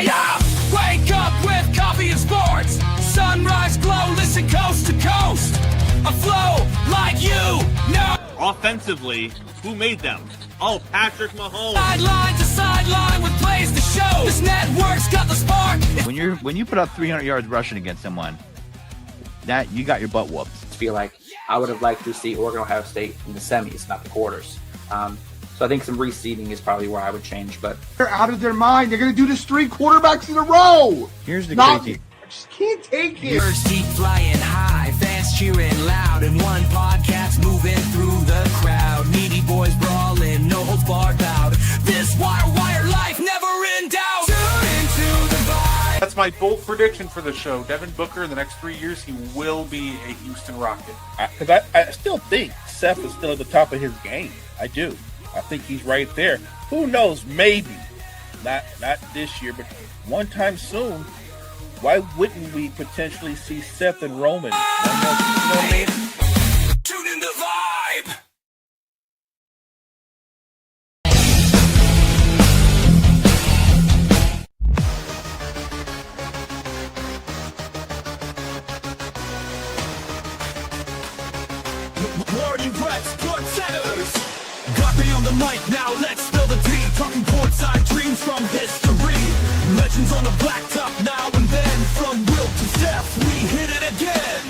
Yeah. Wake up with coffee and sports. Sunrise glow, listen coast to coast. A flow like you know. Offensively, who made them? Oh, Patrick Mahomes. Sideline to sideline with plays to show. This network's got the spark. When you put up 300 yards rushing against someone, that you got your butt whooped. I feel like I would have liked to see Oregon Ohio State in the semis, not the quarters. So I think some reseeding is probably where I would change. But they're out of their mind. They're going to do this 3 quarterbacks in a row. Here's the crazy. I just can't take it. First deep flying high, fans cheering loud, and one podcast moving through the crowd. Needy boys brawling, no holds barred bout. This wire life never in doubt. Tune into the vibe. That's my bold prediction for the show. Devin Booker, in the next 3 years, he will be a Houston Rocket. Because I still think Seth is still at the top of his game. I do. I think he's right there. Who knows? Maybe. Not this year, but one time soon. Why wouldn't we potentially see Seth and Roman? You know what I mean? Tune in the vibe. Morning Reds, Court Centers. Got me on the mic, now let's spill the tea. Talking courtside dreams from history. Legends on the blacktop now and then. From Will to Steph, we hit it again.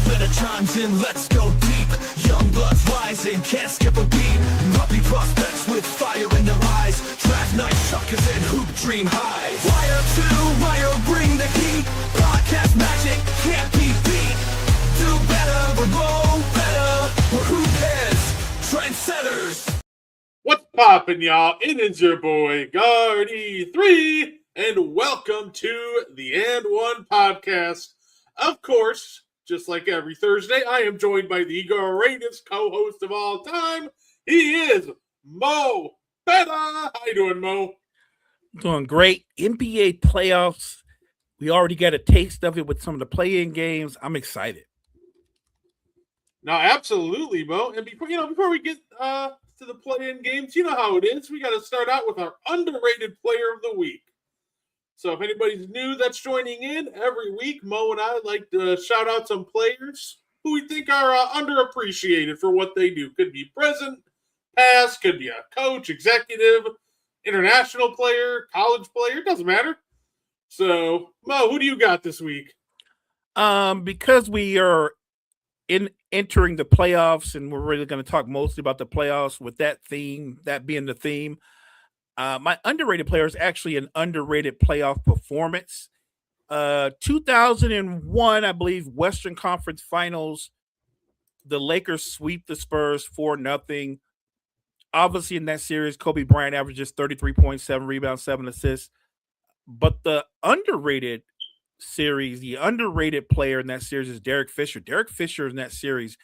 Better chimes in, let's go deep. Young bloods rising, can't skip a beat. Puppy prospects with fire in their eyes. Draft night suckers and hoop dream highs. Wire to wire, bring the heat. Podcast magic can't be beat. Do better, we're more better. We're who cares? Trendsetters. What's poppin', y'all? It is your boy, Gardi3, and welcome to the And One podcast. Of course, just like every Thursday, I am joined by the greatest co-host of all time. He is Mo. How you doing, Mo? Doing great. NBA playoffs. We already got a taste of it with some of the play-in games. I'm excited. No, absolutely, Mo. And before we get to the play-in games, you know how it is. We got to start out with our underrated player of the week. So if anybody's new that's joining in, every week Mo and I like to shout out some players who we think are underappreciated for what they do. Could be present, past, could be a coach, executive, international player, college player, doesn't matter. So, Mo, who do you got this week? Because we are entering the playoffs, and we're really going to talk mostly about the playoffs with that theme, that being the theme. My underrated player is actually an underrated playoff performance. 2001, I believe, Western Conference Finals, the Lakers sweep the Spurs 4-0. Obviously, in that series, Kobe Bryant averages 33.7 rebounds, 7 assists. But the underrated series, the underrated player in that series is Derek Fisher. Derek Fisher in that series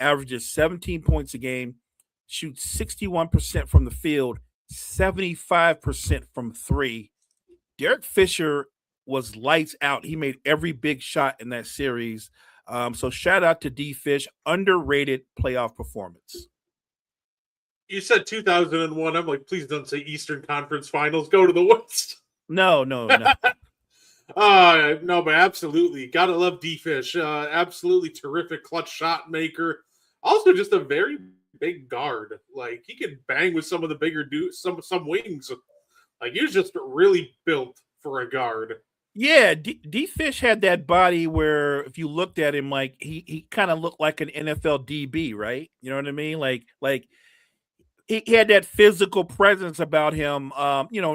averages 17 points a game, shoots 61% from the field, 75% from three. Derek Fisher was lights out. He made every big shot in that series. So shout out to D-Fish, underrated playoff performance. You said 2001. I'm like, please don't say Eastern Conference Finals. Go to the West. No. No, but absolutely. Gotta love D-Fish. Absolutely terrific clutch shot maker. Also just a very big guard. Like, he could bang with some of the bigger dudes, some wings. Like, he was just really built for a guard. Yeah, D-Fish had that body where if you looked at him, like, he kind of looked like an NFL DB, right? You know what I mean? Like he had that physical presence about him.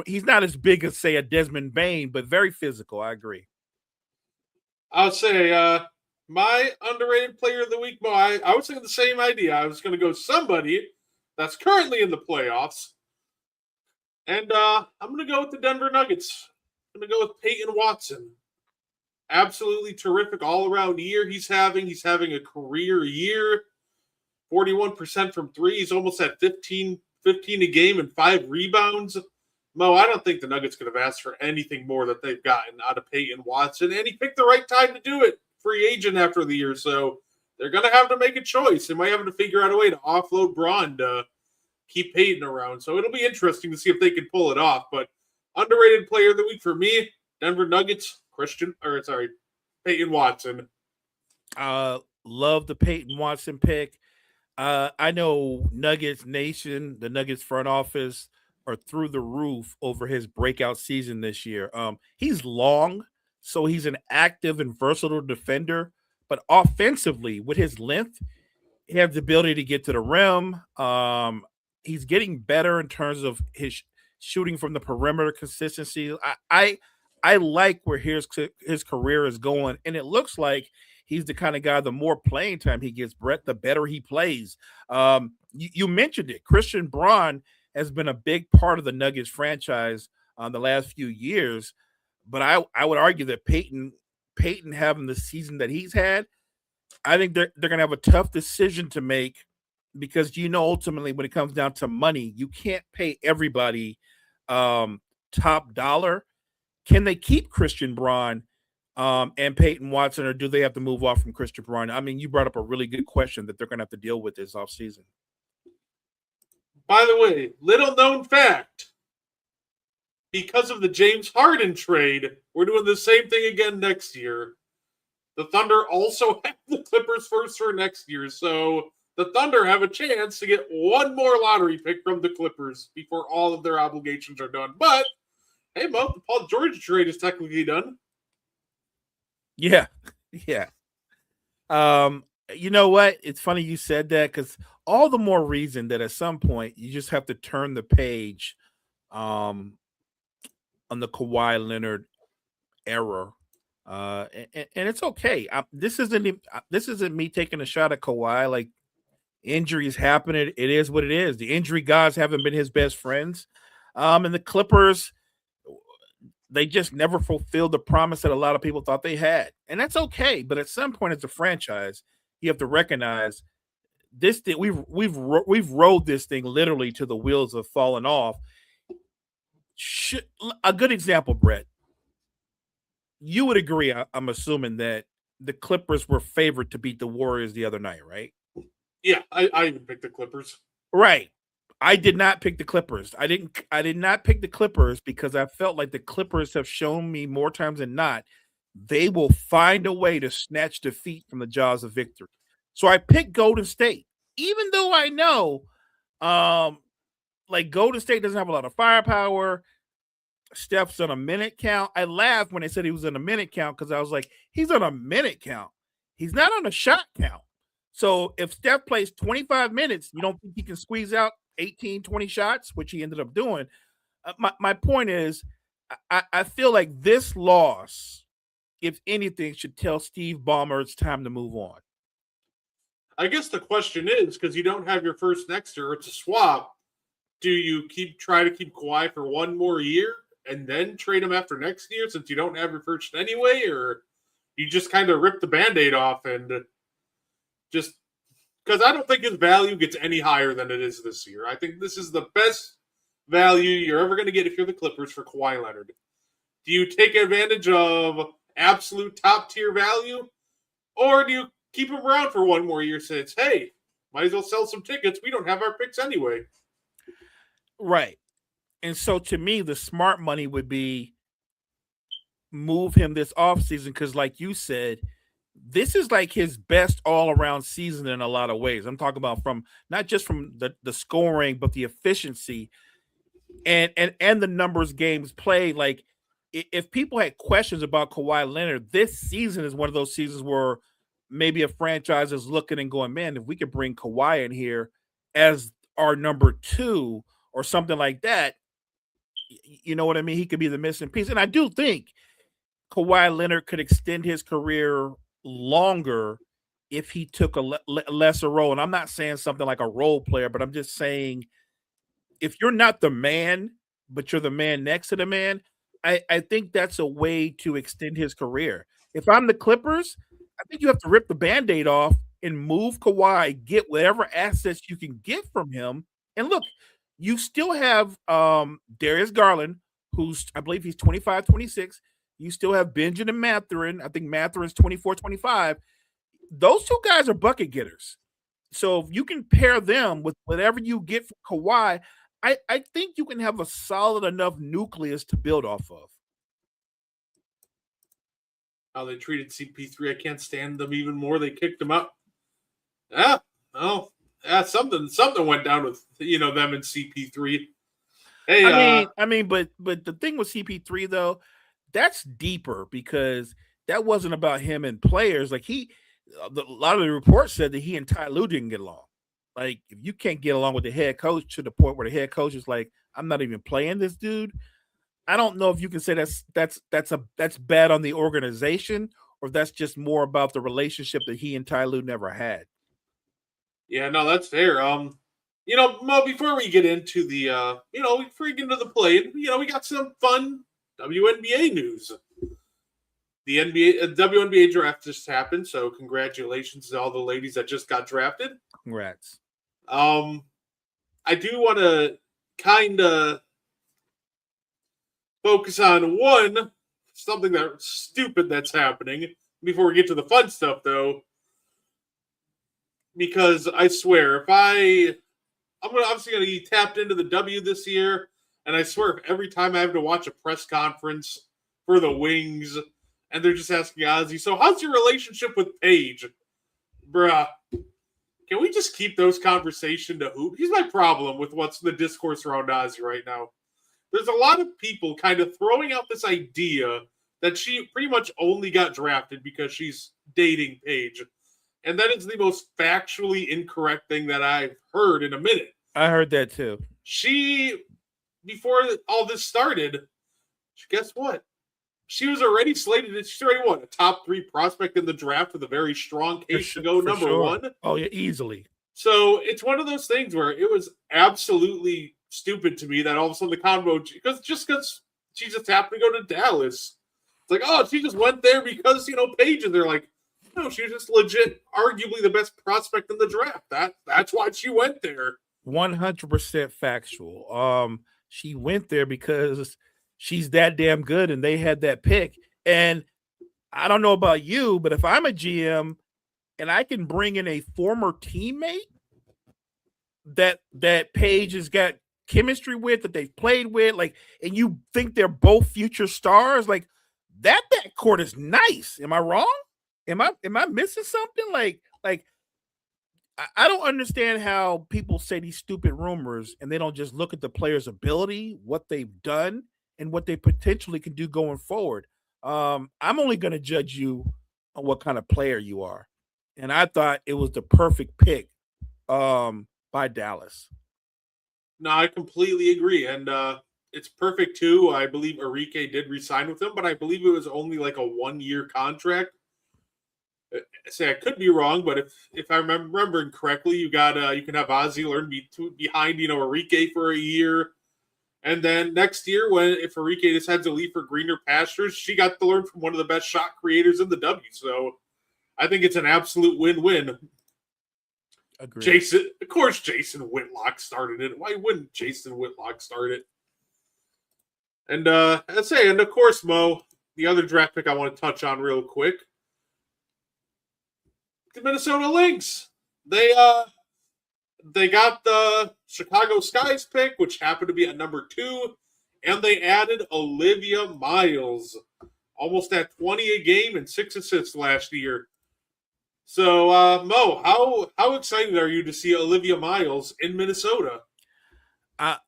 He's not as big as, say, a Desmond Bain, but very physical. I agree. I'll say my underrated player of the week, Mo, I was thinking the same idea. I was going to go somebody that's currently in the playoffs. And I'm going to go with the Denver Nuggets. I'm going to go with Peyton Watson. Absolutely terrific all-around year he's having. He's having a career year. 41% from three. He's almost at 15 a game and 5 rebounds. Mo, I don't think the Nuggets could have asked for anything more that they've gotten out of Peyton Watson, and he picked the right time to do it. free agent after the year, so they're going to have to make a choice. They might have to figure out a way to offload Braun to keep Peyton around. So it'll be interesting to see if they can pull it off. But underrated player of the week for me, Denver Nuggets, Peyton Watson. Love the Peyton Watson pick. I know Nuggets Nation, the Nuggets front office are through the roof over his breakout season this year. He's long, so he's an active and versatile defender, but offensively, with his length, he has the ability to get to the rim. He's getting better in terms of his shooting from the perimeter consistency. I like where his career is going, and it looks like he's the kind of guy, the more playing time he gets, Brett, the better he plays. You mentioned it. Christian Braun has been a big part of the Nuggets franchise the last few years, but I would argue that Peyton having the season that he's had, I think they're going to have a tough decision to make because, ultimately when it comes down to money, you can't pay everybody top dollar. Can they keep Christian Braun and Peyton Watson, or do they have to move off from Christian Braun? I mean, you brought up a really good question that they're going to have to deal with this offseason. By the way, little known fact, because of the James Harden trade, we're doing the same thing again next year. The Thunder also have the Clippers first for next year, so the Thunder have a chance to get one more lottery pick from the Clippers before all of their obligations are done. But, hey, Mo, the Paul George trade is technically done. Yeah. You know what? It's funny you said that because all the more reason that at some point you just have to turn the page on the Kawhi Leonard era. And it's okay. This isn't me taking a shot at Kawhi. Like, injuries happen. It is what it is. The injury gods haven't been his best friends. And the Clippers, they just never fulfilled the promise that a lot of people thought they had. And that's okay. But at some point as a franchise, you have to recognize this thing. We've rode this thing literally to the wheels have fallen off. A good example, Brett. You would agree, I'm assuming, that the Clippers were favored to beat the Warriors the other night, right? Yeah, I even picked the Clippers. Right. I did not pick the Clippers. I did not pick the Clippers because I felt like the Clippers have shown me more times than not they will find a way to snatch defeat from the jaws of victory. So I picked Golden State, even though I know like Golden State doesn't have a lot of firepower. Steph's on a minute count. I laughed when they said he was on a minute count because I was like, he's on a minute count. He's not on a shot count. So if Steph plays 25 minutes, you don't think he can squeeze out 18, 20 shots, which he ended up doing. My point is, I feel like this loss, if anything, should tell Steve Ballmer it's time to move on. I guess the question is, because you don't have your first next year, it's a swap. Do you try to keep Kawhi for one more year and then trade him after next year since you don't have your first anyway? Or you just kind of rip the Band-Aid off and just – because I don't think his value gets any higher than it is this year. I think this is the best value you're ever going to get if you're the Clippers for Kawhi Leonard. Do you take advantage of absolute top-tier value? Or do you keep him around for one more year since, hey, might as well sell some tickets. We don't have our picks anyway. Right. And so to me, the smart money would be move him this offseason because, like you said, this is like his best all-around season in a lot of ways. I'm talking about from not just from the scoring, but the efficiency and the numbers games played. Like, if people had questions about Kawhi Leonard, this season is one of those seasons where maybe a franchise is looking and going, man, if we could bring Kawhi in here as our number 2 or something like that, you know what I mean? He could be the missing piece. And I do think Kawhi Leonard could extend his career longer if he took a lesser role. And I'm not saying something like a role player, but I'm just saying if you're not the man, but you're the man next to the man, I think that's a way to extend his career. If I'm the Clippers, I think you have to rip the Band-Aid off and move Kawhi, get whatever assets you can get from him. And look, you still have Darius Garland, who's, I believe he's 25, 26. You still have Benjamin and Mathurin. I think Mathurin's 24, 25. Those two guys are bucket getters. So if you can pair them with whatever you get from Kawhi, I think you can have a solid enough nucleus to build off of. How they treated CP3, I can't stand them even more. They kicked him out. Yeah, well, yeah, something went down with them and CP3. Hey, I mean, but the thing with CP3 though, that's deeper because that wasn't about him and players. Like a lot of the reports said that he and Ty Lue didn't get along. Like if you can't get along with the head coach to the point where the head coach is like, I'm not even playing this dude. I don't know if you can say that's bad on the organization or if that's just more about the relationship that he and Ty Lue never had. Yeah, no, that's fair. Mo, before we get into the before we get into the play, we got some fun WNBA news. The WNBA draft just happened, so congratulations to all the ladies that just got drafted. Congrats. I do want to kind of focus on something that's stupid that's happening before we get to the fun stuff, though. Because I swear, I'm obviously going to be tapped into the W this year, and I swear if every time I have to watch a press conference for the Wings, and they're just asking Ozzy, so how's your relationship with Paige? Bruh, can we just keep those conversations to hoop? Here's my problem with what's the discourse around Ozzy right now. There's a lot of people kind of throwing out this idea that she pretty much only got drafted because she's dating Paige. And that is the most factually incorrect thing that I've heard in a minute. I heard that too. Before all this started, guess what? She was already slated. She's already a top 3 prospect in the draft with a very strong case to go number 1. Oh yeah, easily. So it's one of those things where it was absolutely stupid to me that all of a sudden the convo, because she just happened to go to Dallas. It's like, oh, she just went there because Paige, and they're like, no, she was just legit, arguably the best prospect in the draft. That's why she went there. 100% factual. She went there because she's that damn good and they had that pick. And I don't know about you, but if I'm a GM and I can bring in a former teammate that Paige has got chemistry with, that they've played with, like, and you think they're both future stars, like that backcourt is nice. Am I wrong? Am I missing something? Like I don't understand how people say these stupid rumors and they don't just look at the player's ability, what they've done, and what they potentially can do going forward. I'm only going to judge you on what kind of player you are. And I thought it was the perfect pick by Dallas. No, I completely agree. And it's perfect, too. I believe Enrique did re-sign with him, but I believe it was only like a 1-year contract. I could be wrong, but if I'm remembering correctly, you can have Ozzy learn behind Enrique for a year, and then next year if Enrique decides to leave for greener pastures, she got to learn from one of the best shot creators in the W. So I think it's an absolute win-win. Agreed. Of course, Jason Whitlock started it. Why wouldn't Jason Whitlock start it? And and of course, Mo, the other draft pick I want to touch on real quick. The Minnesota Lynx. They got the Chicago Skies pick, which happened to be at number 2, and they added Olivia Miles, almost at 20 a game and 6 assists last year. So, Mo, how excited are you to see Olivia Miles in Minnesota?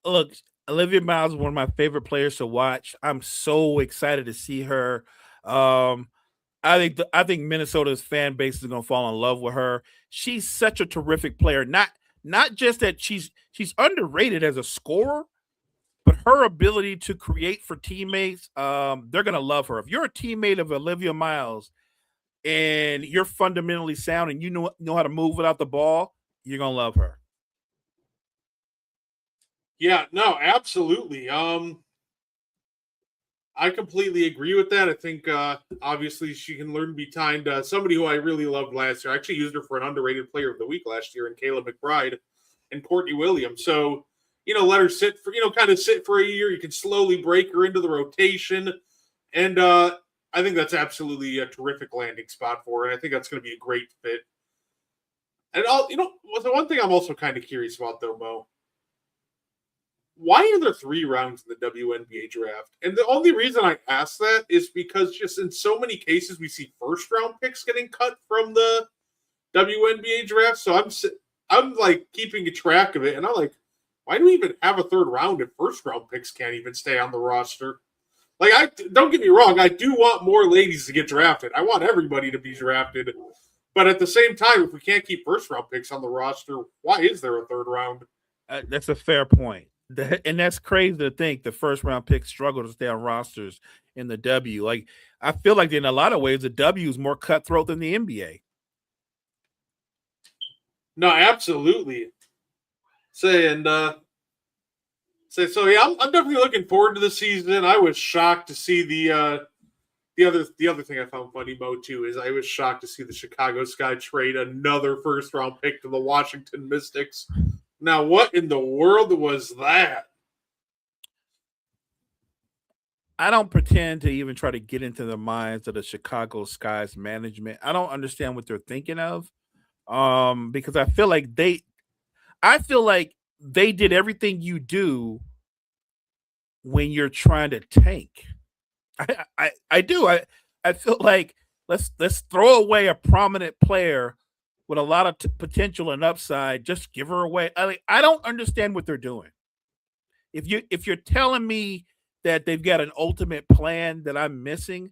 Look, Olivia Miles is one of my favorite players to watch. I'm so excited to see her. I think Minnesota's fan base is going to fall in love with her. She's such a terrific player. Not just that she's underrated as a scorer, but her ability to create for teammates. They're going to love her. If you're a teammate of Olivia Miles and you're fundamentally sound and you know how to move without the ball, you're going to love her. Yeah, no, absolutely. I completely agree with that. I think, obviously, she can learn behind somebody who I really loved last year. I actually used her for an underrated player of the week last year in Kayla McBride and Courtney Williams. So, let her sit for, kind of sit for a year. You can slowly break her into the rotation. And I think that's absolutely a terrific landing spot for it. I think that's going to be a great fit. And the one thing I'm also kind of curious about, though, Mo, why are there 3 rounds in the WNBA draft? And the only reason I ask that is because just in so many cases we see first round picks getting cut from the WNBA draft. So I'm like keeping a track of it, and I'm like, why do we even have a 3rd round if first round picks can't even stay on the roster? Like, don't get me wrong, I do want more ladies to get drafted. I want everybody to be drafted. But at the same time, if we can't keep first round picks on the roster, why is there a 3rd round? That's a fair point. And that's crazy to think the first round picks struggle to stay on rosters in the W. Like, I feel like in a lot of ways, the W is more cutthroat than the NBA. No, absolutely. So yeah, I'm definitely looking forward to the season. I was shocked to see the other thing I found funny, Mo, too, is I was shocked to see the Chicago Sky trade another first round pick to the Washington Mystics. Now, what in the world was that? I don't pretend to even try to get into the minds of the Chicago Sky's management. I don't understand what they're thinking of, because I feel like they did everything you do when you're trying to tank. I do. I feel like let's throw away a prominent player with a lot of potential and upside. Just give her away. I don't understand what they're doing. If you're telling me that they've got an ultimate plan that I'm missing,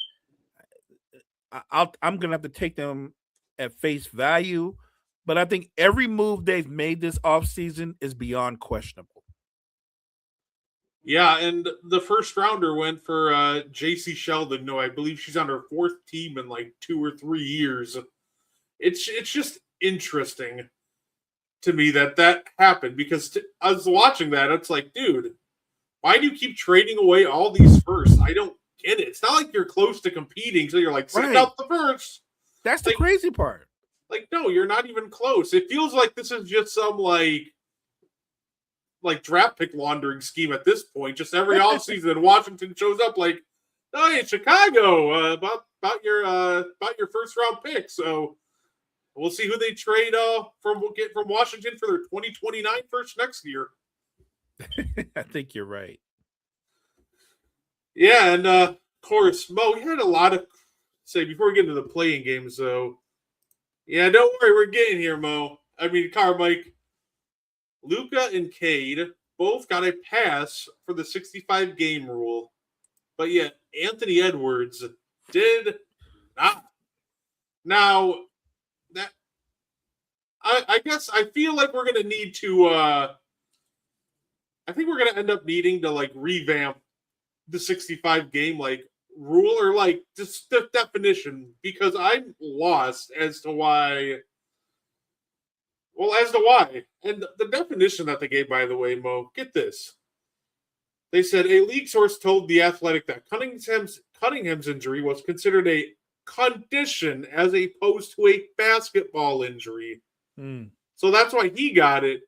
I'm gonna have to take them at face value. But I think every move they've made this offseason is beyond questionable. Yeah, and the first rounder went for JC Sheldon. No, I believe she's on her 4th team in like 2 or 3 years. It's just interesting to me that happened, because I was watching that. It's like, dude, why do you keep trading away all these firsts? I don't get it. It's not like you're close to competing, so you're like, send out the first. That's the crazy part. Like, no, you're not even close. It feels like this is just some like draft pick laundering scheme at this point. Just every offseason, Washington shows up like, oh, hey, Chicago, about your first round pick. So we'll see who they trade from Washington for their 2029 first next year. I think you're right. Yeah, and of course, Mo, we had a lot of before we get into the playing games, though. Yeah, don't worry, we're getting here, Mo. I mean, Carmike, Luka and Cade both got a pass for the 65 game rule, but yet Anthony Edwards did not. Now, that I guess I feel like we're gonna need to. I think we're gonna end up needing to like revamp the 65 game rule, or like just the definition, because I'm lost as to why. Well, as to why. And the definition that they gave, by the way, Mo, get this. They said a league source told The Athletic that Cunningham's injury was considered a condition as opposed to a basketball injury. So that's why he got it,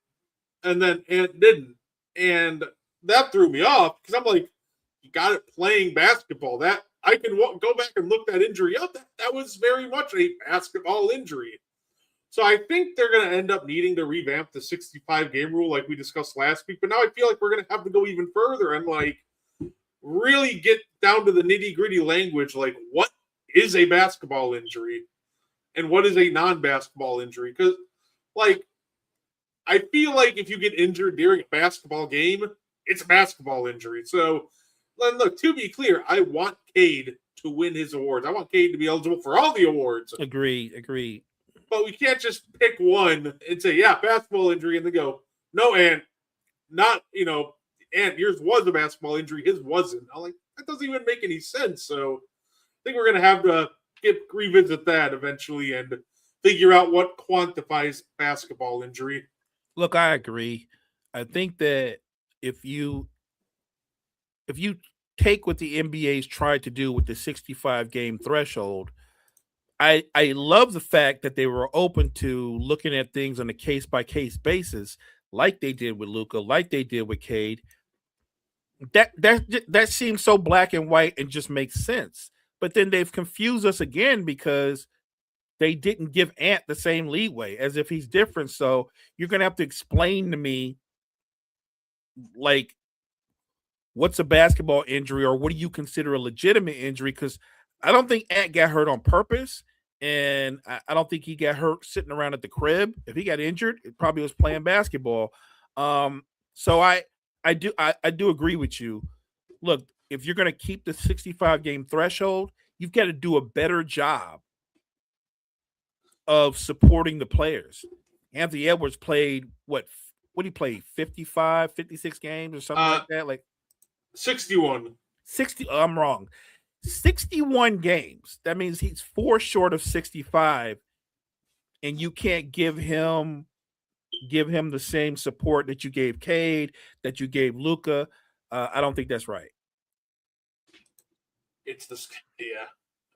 and then Ant didn't. And that threw me off, because I'm like, you got it playing basketball. That I can go back and look that injury up. That was very much a basketball injury. So I think they're going to end up needing to revamp the 65 game rule like we discussed last week. But now I feel like we're going to have to go even further and like really get down to the nitty gritty language. Like, what is a basketball injury and what is a non-basketball injury? Because like, I feel like if you get injured during a basketball game, it's a basketball injury. So look, to be clear, I want Cade to win his awards. I want Cade to be eligible for all the awards. Agreed. But we can't just pick one and say, yeah, basketball injury, and then go, no, Ant, not, Ant, yours was a basketball injury, his wasn't. I'm like, that doesn't even make any sense. So I think we're going to have to revisit that eventually and figure out what quantifies basketball injury. Look, I agree. I think that if you take what the NBA's tried to do with the 65 game threshold, I love the fact that they were open to looking at things on a case-by-case basis, like they did with Luka, like they did with Cade. That seems so black and white and just makes sense. but then they've confused us again because they didn't give Ant the same leeway as if he's different. So you're going to have to explain to me, like, what's a basketball injury or what do you consider a legitimate injury? Because I don't think Ant got hurt on purpose. And I don't think he got hurt sitting around at the crib. If he got injured, it probably was playing basketball. So I do agree with you. Look, if you're going to keep the 65 game threshold, you've got to do a better job of supporting the players. Anthony Edwards played what he played 55, 56 games or something like that. Like 61. 60. I'm wrong. 61 games. That means he's 4 short of 65, and you can't give him the same support that you gave Cade, that you gave Luka. I don't think that's right. It's this, yeah.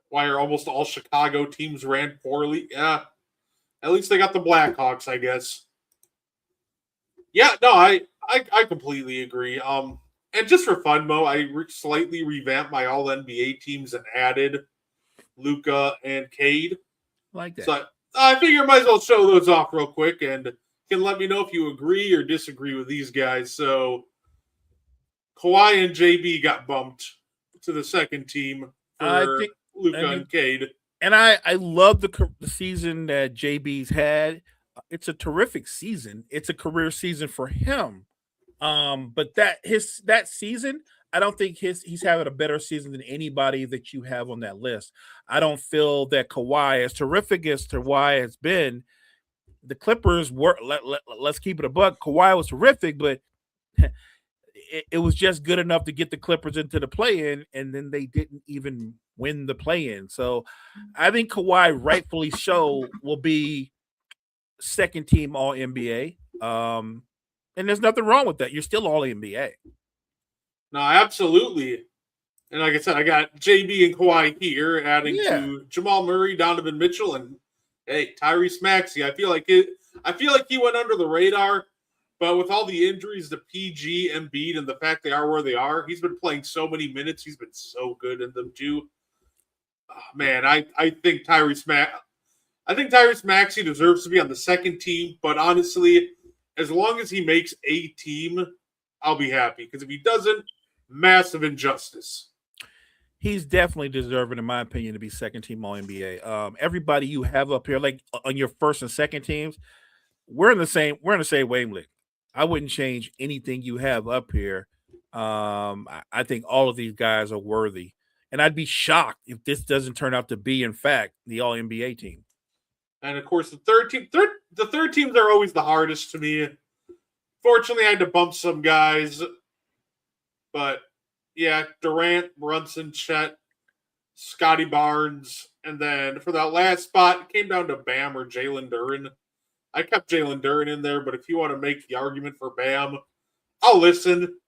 Why are almost all Chicago teams ran poorly? Yeah, at least they got the Blackhawks, I guess. Yeah, no, I completely agree. And just for fun, Mo, I slightly revamped my All NBA teams and added Luka and Cade. Like that. So I figure I might as well show those off real quick, and can let me know if you agree or disagree with these guys. So Kawhi and JB got bumped to the second team for Luka and Cade. And I love the season that JB's had. It's a terrific season. It's a career season for him. But that season, I don't think he's having a better season than anybody that you have on that list. I don't feel that Kawhi, as terrific as Kawhi has been, the Clippers were. Let's keep it a buck. Kawhi was terrific, but it was just good enough to get the Clippers into the play-in, and then they didn't even win the play-in. So I think Kawhi, rightfully so, will be second team All NBA. And there's nothing wrong with that. You're still All NBA. No, absolutely. And like I said, I got JB and Kawhi here, adding to Jamal Murray, Donovan Mitchell, and Tyrese Maxey. I feel like he went under the radar, but with all the injuries to PG, Embiid, and the fact they are where they are, he's been playing so many minutes. He's been so good in them too. Oh, man, I think Tyrese Maxey deserves to be on the second team, but honestly, as long as he makes a team, I'll be happy. Because if he doesn't, massive injustice. He's definitely deserving, in my opinion, to be second team All NBA. Everybody you have up here, like on your first and second teams, we're in the same wavelength. I wouldn't change anything you have up here. I think all of these guys are worthy, and I'd be shocked if this doesn't turn out to be, in fact, the All NBA team. And of course, the third teams are always the hardest to me. Fortunately, I had to bump some guys, but yeah, Durant, Brunson, Chet, Scotty Barnes, and then for that last spot, it came down to Bam or Jalen Duren. I kept Jalen Duren in there, but if you want to make the argument for Bam, I'll listen.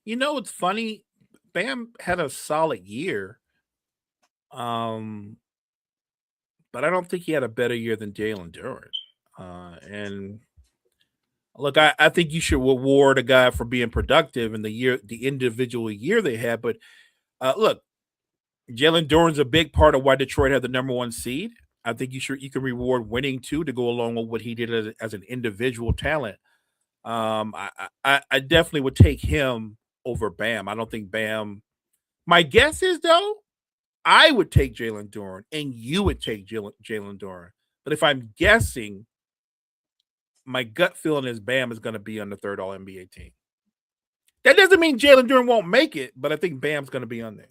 You know, it's funny. Bam had a solid year. But I don't think he had a better year than Jalen Duren. And look, I think you should reward a guy for being productive in the individual year they had. But look, Jalen Duren's a big part of why Detroit had the number 1 seed. I think you can reward winning too, to go along with what he did as an individual talent. I definitely would take him over Bam. I don't think Bam. My guess is, though, I would take Jalen Duren and you would take Jalen Duren. But if I'm guessing, my gut feeling is Bam is going to be on the third All NBA team. That doesn't mean Jalen Duren won't make it, but I think Bam's going to be on there.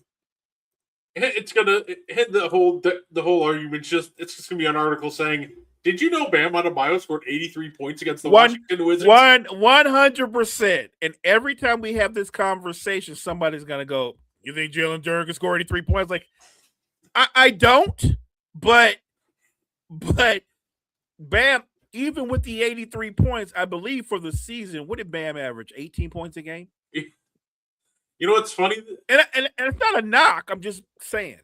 It's going to hit the whole argument. It's just going to be an article saying, did you know Bam Adebayo scored 83 points against the Washington Wizards? 100%. And every time we have this conversation, somebody's going to go, you think Jalen Duren can score 83 points? Like, I don't, but Bam, even with the 83 points, I believe for the season, what did Bam average? 18 points a game? You know what's funny? And it's not a knock. I'm just saying.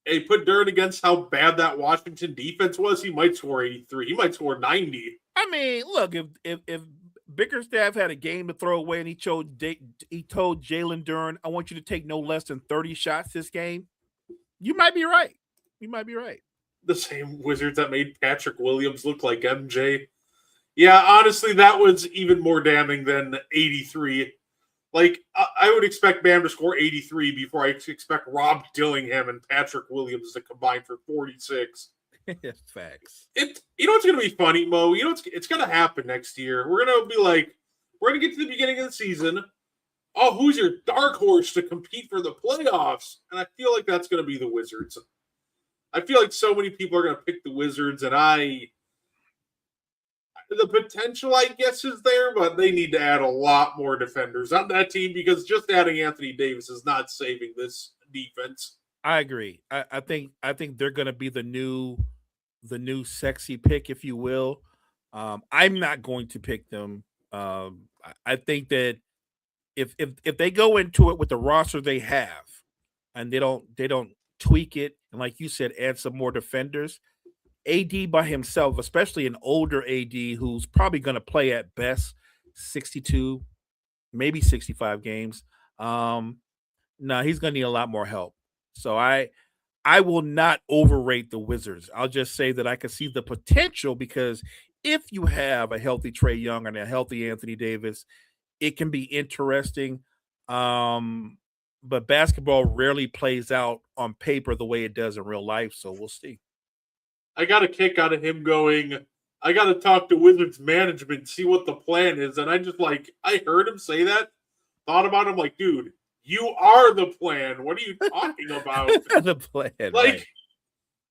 Hey, put Duren against how bad that Washington defense was, he might score 83. He might score 90. I mean, look, if Bickerstaff had a game to throw away, and he told Jalen Duren, "I want you to take no less than 30 shots this game." You might be right. You might be right. The same Wizards that made Patrick Williams look like MJ. Yeah, honestly, that was even more damning than 83. Like, I would expect Bam to score 83 before I expect Rob Dillingham and Patrick Williams to combine for 46. Facts. You know what's going to be funny, Mo? You know it's going to happen next year. We're going to be like, we're going to get to the beginning of the season. Oh, who's your dark horse to compete for the playoffs? And I feel like that's going to be the Wizards. I feel like so many people are going to pick the Wizards, and the potential, I guess, is there, but they need to add a lot more defenders on that team because just adding Anthony Davis is not saving this defense. I agree. I think they're going to be the new sexy pick, if you will. I'm not going to pick them. I think that if they go into it with the roster they have, and they don't tweak it, and like you said, add some more defenders, AD by himself, especially an older AD who's probably going to play at best 62, maybe 65 games. No, he's going to need a lot more help. So I will not overrate the Wizards. I'll just say that I can see the potential because if you have a healthy Trae Young and a healthy Anthony Davis, it can be interesting. But basketball rarely plays out on paper the way it does in real life. So we'll see. I got a kick out of him going, I got to talk to Wizards management, see what the plan is. And I heard him say that, thought about him like, dude, you are the plan. What are you talking about? The plan. Like, right.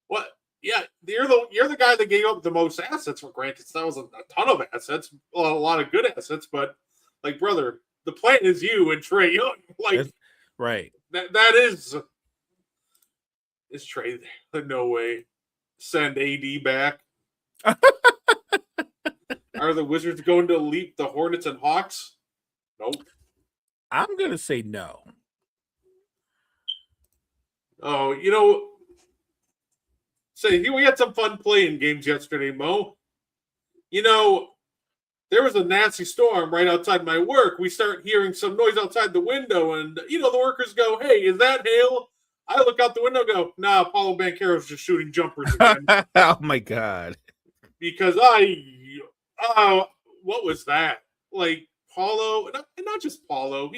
What? Yeah, you're the guy that gave up the most assets. For granted, that was a ton of assets, a lot of good assets. But like, brother, the plan is you and Trae Young. Like, that's right. That is Trae. No way. Send AD back. Are the Wizards going to leap the Hornets and Hawks? Nope. I'm going to say no. Oh, we had some fun playing games yesterday, Mo. There was a nasty storm right outside my work. We start hearing some noise outside the window, and, the workers go, hey, is that hail? I look out the window and go, nah, Paulo Banchero's just shooting jumpers again. Oh, my God. Because what was that? Like, Paulo, and not just Paulo,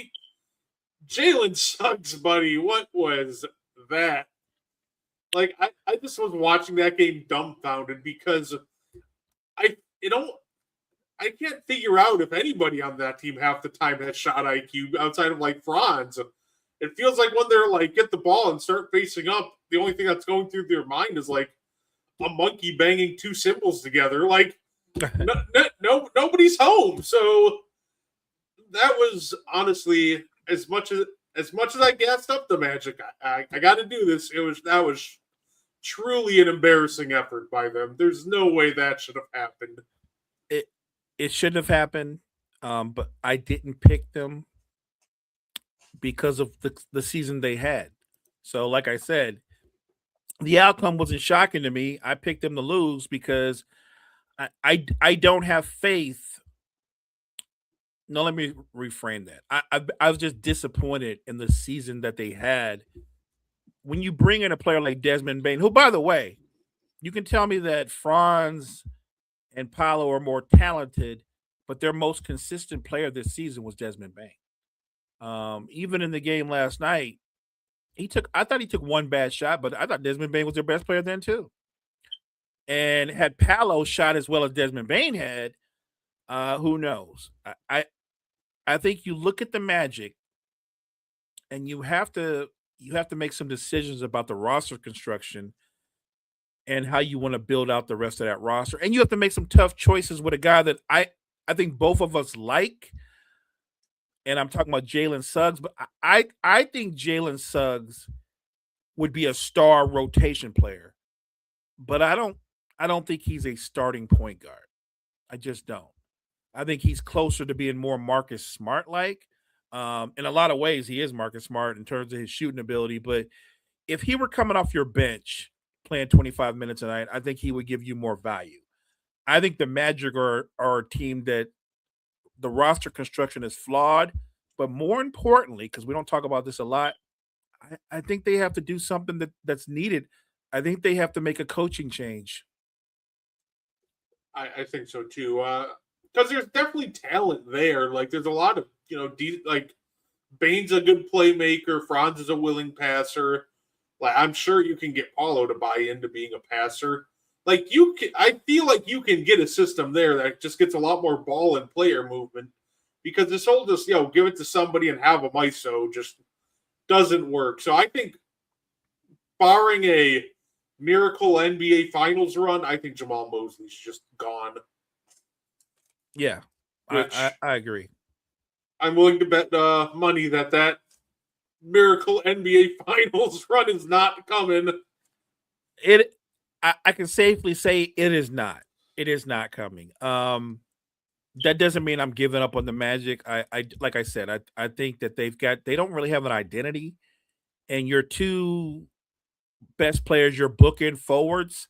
Jalen Suggs, buddy, what was that? Like, I just was watching that game dumbfounded because I can't figure out if anybody on that team half the time has shot IQ outside of, like, Franz. It feels like when they're, like, get the ball and start facing up, the only thing that's going through their mind is, like, a monkey banging two cymbals together. Like, nobody's home. So that was honestly as much as I gassed up the Magic. I got to do this. That was truly an embarrassing effort by them. There's no way that should have happened. It shouldn't have happened, but I didn't pick them because of the season they had. So, like I said, the outcome wasn't shocking to me. I picked them to lose because I don't have faith. No, let me reframe that. I was just disappointed in the season that they had. When you bring in a player like Desmond Bane, who, by the way, you can tell me that Franz and Paolo are more talented, but their most consistent player this season was Desmond Bane. Even in the game last night, I thought he took one bad shot, but I thought Desmond Bane was their best player then too. And had Paolo shot as well as Desmond Bane had, who knows? I think you look at the Magic, and you have to make some decisions about the roster construction and how you want to build out the rest of that roster. And you have to make some tough choices with a guy that I think both of us like. And I'm talking about Jalen Suggs, but I think Jalen Suggs would be a star rotation player. But I don't think he's a starting point guard. I just don't. I think he's closer to being more Marcus Smart like. In a lot of ways, he is Marcus Smart in terms of his shooting ability. But if he were coming off your bench playing 25 minutes a night, I think he would give you more value. I think the Magic are a team that The roster construction is flawed, but more importantly, because we don't talk about this a lot, I think they have to do something that's needed. I think they have to make a coaching change. I think so too. Because there's definitely talent there. Like there's a lot of like Bane's a good playmaker. Franz is a willing passer. Like I'm sure you can get Paulo to buy into being a passer. Like I feel like you can get a system there that just gets a lot more ball and player movement. Because this whole just give it to somebody and have a MISO just doesn't work. So I think, barring a miracle NBA Finals run, I think Jamal Mosley's just gone. Yeah, I agree. I'm willing to bet money that miracle NBA Finals run is not coming. I can safely say it is not. It is not coming. That doesn't mean I'm giving up on the Magic. I like I said, I think that they don't really have an identity, and your two best players, your bookend forwards,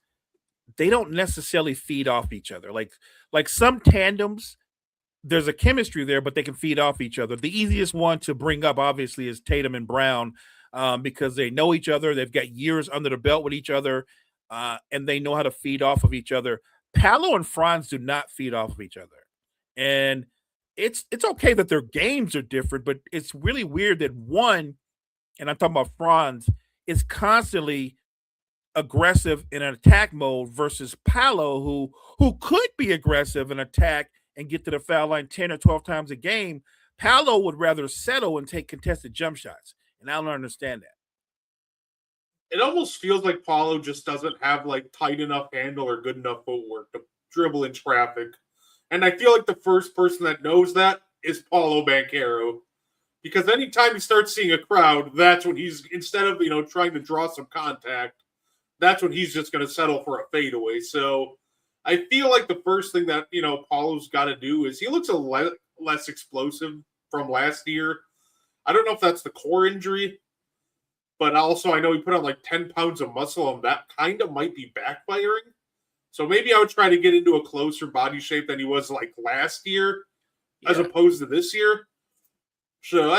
they don't necessarily feed off each other. Like some tandems, there's a chemistry there, but they can feed off each other. The easiest one to bring up, obviously, is Tatum and Brown, because they know each other. They've got years under the belt with each other, and they know how to feed off of each other. Paolo and Franz do not feed off of each other. And it's okay that their games are different, but it's really weird that one, and I'm talking about Franz, is constantly aggressive in an attack mode versus Paolo, who could be aggressive in attack and get to the foul line 10 or 12 times a game. Paolo would rather settle and take contested jump shots, and I don't understand that. It almost feels like Paulo just doesn't have like tight enough handle or good enough footwork to dribble in traffic. And I feel like the first person that knows that is Paulo Banchero. Because anytime he starts seeing a crowd, that's when he's, instead of, trying to draw some contact, that's when he's just going to settle for a fadeaway. So I feel like the first thing that, Paulo's got to do is he looks a less explosive from last year. I don't know if that's the core injury, but also I know he put on like 10 pounds of muscle, and that kind of might be backfiring. So maybe I would try to get into a closer body shape than he was like last year, as opposed to this year. So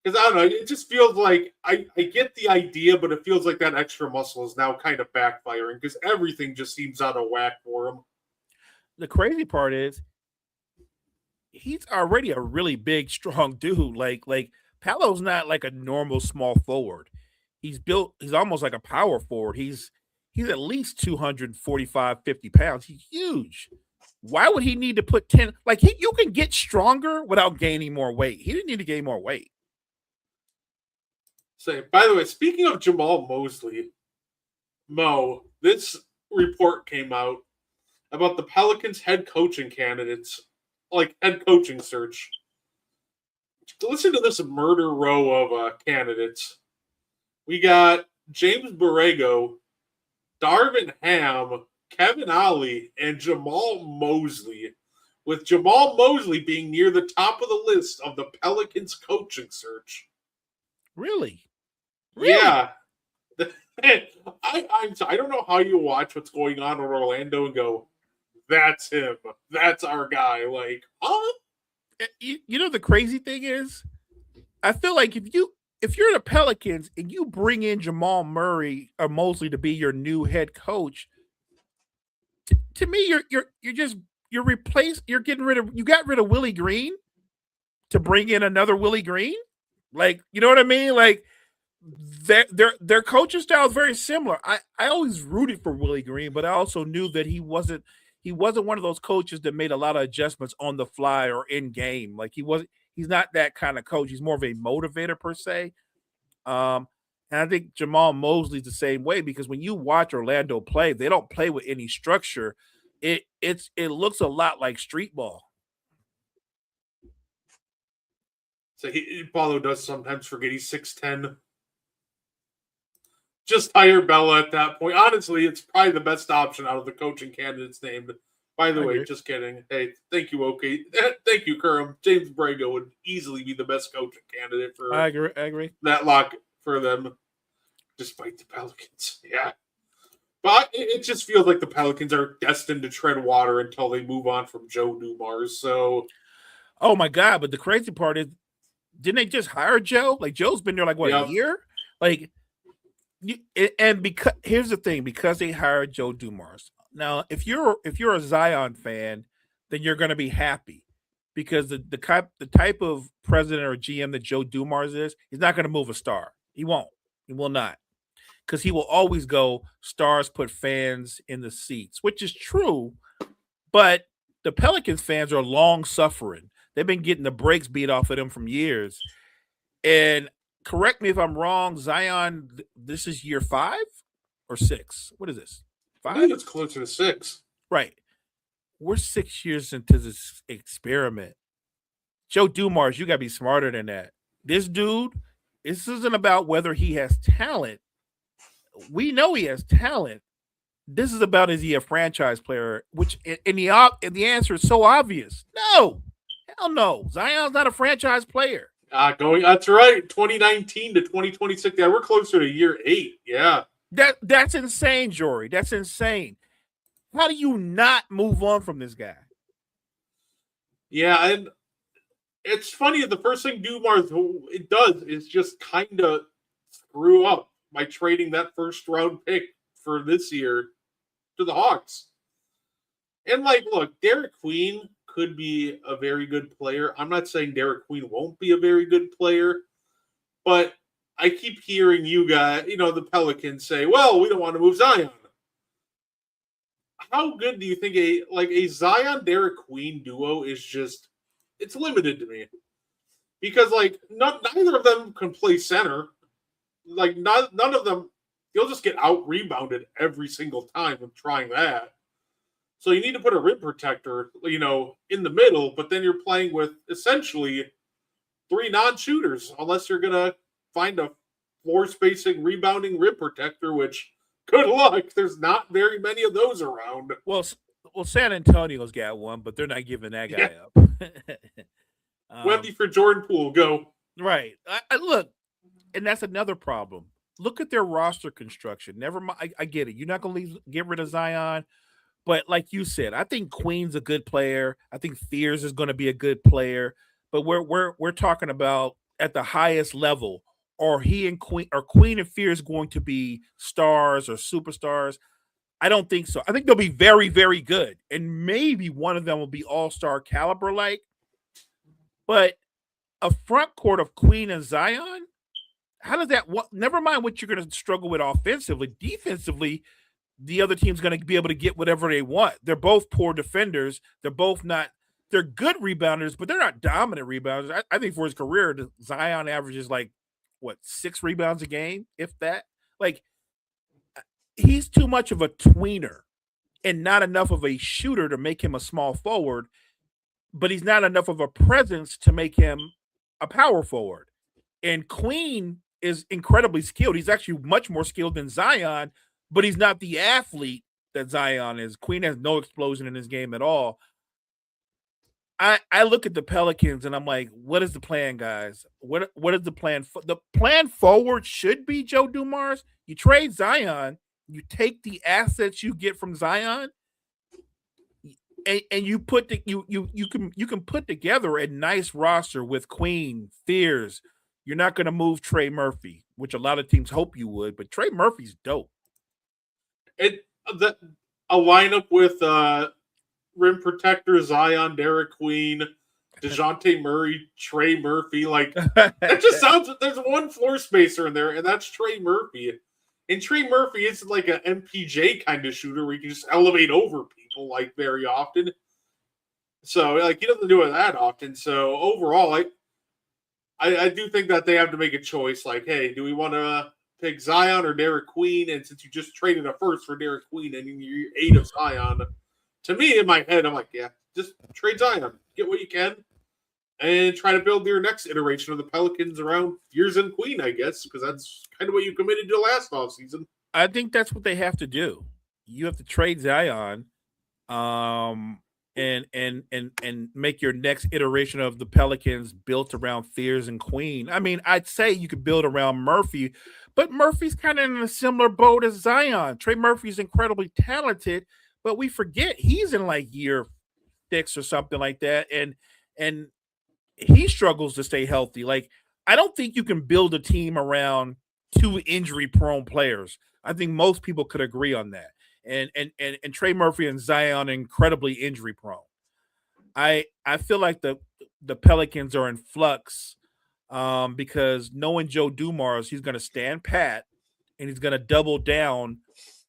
because I don't know, it just feels like I get the idea, but it feels like that extra muscle is now kind of backfiring because everything just seems out of whack for him. The crazy part is he's already a really big, strong dude. Like Paolo's not like a normal small forward. He's almost like a power forward. He's at least 245, 50 pounds. He's huge. Why would he need to put 10? Like you can get stronger without gaining more weight. He didn't need to gain more weight. So, by the way, speaking of Jamal Mosley, Mo, this report came out about the Pelicans head coaching candidates, like head coaching search. Listen to this murder row of candidates. We got James Borrego, Darvin Ham, Kevin Ollie, and Jamal Mosley, with Jamal Mosley being near the top of the list of the Pelicans coaching search. Really? Yeah. I don't know how you watch what's going on in Orlando and go, that's him. That's our guy. Like, huh? You know the crazy thing is, I feel like if you're the Pelicans and you bring in Jamal Murray or Mosley to be your new head coach, to me, you got rid of Willie Green to bring in another Willie Green. Like, you know what I mean? Like their coaching style is very similar. I always rooted for Willie Green, but I also knew that he wasn't one of those coaches that made a lot of adjustments on the fly or in game. Like he's not that kind of coach. He's more of a motivator per se. And I think Jamal Mosley's the same way, because when you watch Orlando play, they don't play with any structure. It looks a lot like street ball. So Paulo does sometimes forget he's 6'10". Just hire Bella at that point. Honestly, it's probably the best option out of the coaching candidates named. By the way, just kidding. Hey, thank you, okay. Thank you, Kerem. James Borrego would easily be the best coaching candidate for I agree. That lock for them, despite the Pelicans. Yeah. But it just feels like the Pelicans are destined to tread water until they move on from Joe Dumars. So Oh my God! But the crazy part is, didn't they just hire Joe? Like Joe's been there like what, Yeah. a year? Like, and because here's the thing, because they hired Joe Dumars. Now, if you're a Zion fan, then you're going to be happy because the type of president or GM that Joe Dumars is, he's not going to move a star. He won't. He will not, because he will always go, stars put fans in the seats, which is true. But the Pelicans fans are long suffering. They've been getting the brakes beat off of them from years. And correct me if I'm wrong, Zion, this is year 5 or 6. What is this? I 5? think it's closer to 6. Right. We're 6 years into this experiment. Joe Dumars, you got to be smarter than that. This dude, this isn't about whether he has talent. We know he has talent. This is about, is he a franchise player? Which in the answer is so obvious. No, hell no. Zion's not a franchise player. That's right. 2019 to 2026. Yeah, we're closer to year 8. Yeah. That's insane, Jory. That's insane. How do you not move on from this guy? Yeah, and it's funny. The first thing Dumars it does is just kind of screw up by trading that first round pick for this year to the Hawks. And like, look, Derek Queen could be a very good player. I'm not saying Derek Queen won't be a very good player, but I keep hearing you guys, the Pelicans say, well, we don't want to move Zion. How good do you think a Zion Derek Queen duo is? Just, it's limited to me. Because neither of them can play center. Like none of them, you'll just get out rebounded every single time of trying that. So you need to put a rim protector, in the middle, but then you're playing with essentially 3 non-shooters, unless you're gonna find a floor spacing rebounding rim protector, which, good luck. There's not very many of those around. Well, San Antonio's got one, but they're not giving that guy up. Wemby for Jordan Poole, go. Right. I look, and that's another problem. Look at their roster construction. Never mind. I get it. You're not going to get rid of Zion, but like you said, I think Queen's a good player. I think Fears is going to be a good player. But we're talking about at the highest level. Are Queen and Fears going to be stars or superstars? I don't think so. I think they'll be very, very good, and maybe one of them will be all-star caliber like. But a front court of Queen and Zion, how does that? Never mind what you're going to struggle with offensively. Defensively, the other team's going to be able to get whatever they want. They're both poor defenders. They're both not. They're good rebounders, but they're not dominant rebounders. I think for his career, Zion averages 6 rebounds a game, if that. He's too much of a tweener and not enough of a shooter to make him a small forward, but he's not enough of a presence to make him a power forward. And Queen is incredibly skilled. He's actually much more skilled than Zion, but he's not the athlete that Zion is. Queen has no explosion in his game at all. I look at the Pelicans and I'm like, what is the plan, guys? What is the plan? The plan forward should be Joe Dumars. You trade Zion, you take the assets you get from Zion, and you put you can put together a nice roster with Queen, Fears. You're not going to move Trey Murphy, which a lot of teams hope you would, but Trey Murphy's dope. A lineup with rim protector Zion, Derek Queen, DeJounte Murray, Trey Murphy. That just sounds. There's one floor spacer in there, and that's Trey Murphy. And Trey Murphy is like an MPJ kind of shooter where you can just elevate over people very often. So he doesn't do it that often. So overall, I do think that they have to make a choice. Hey, do we want to pick Zion or Derek Queen? And since you just traded a first for Derek Queen and you're 8 of Zion, to me in my head, I'm like, yeah, just trade Zion, get what you can, and try to build your next iteration of the Pelicans around Fears and Queen, I guess, because that's kind of what you committed to last offseason. I think that's what they have to do. You have to trade Zion, and make your next iteration of the Pelicans built around Fears and Queen. I mean, I'd say you could build around Murphy, but Murphy's kind of in a similar boat as Zion. Trey Murphy's incredibly talented, but we forget he's in year 6 or something like that, and he struggles to stay healthy. Like, I don't think you can build a team around 2 injury-prone players. I think most people could agree on that. And Trey Murphy and Zion are incredibly injury-prone. I feel like the Pelicans are in flux because knowing Joe Dumars, he's going to stand pat and he's going to double down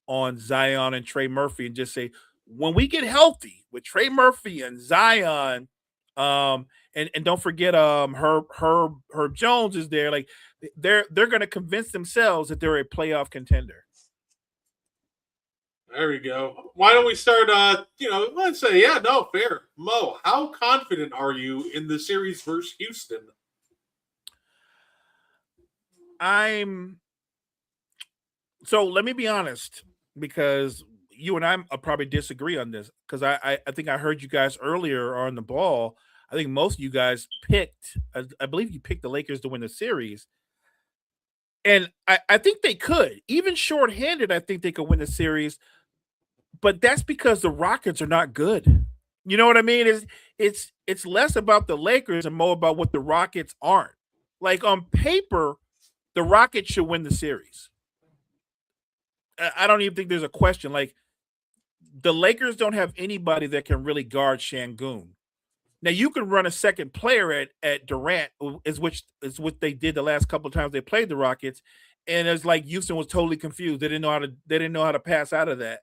on Zion and Trey Murphy and just say, when we get healthy with Trey Murphy and Zion, and don't forget Herb Jones is there. Like they're going to convince themselves that they're a playoff contender. There we go. Why don't we start? Let's say, fair. Mo, how confident are you in the series versus Houston? So let me be honest, because you and I probably disagree on this, because I think I heard you guys earlier on the ball. I think most of you guys picked, I believe you picked the Lakers to win the series. And I think they could. Even shorthanded, I think they could win the series. But that's because the Rockets are not good. You know what I mean? It's less about the Lakers and more about what the Rockets aren't. Like on paper, the Rockets should win the series. I don't even think there's a question. Like the Lakers don't have anybody that can really guard Şengün. Now you can run a second player at Durant, is what they did the last couple of times they played the Rockets, and it's like Houston was totally confused. They didn't know how to pass out of that.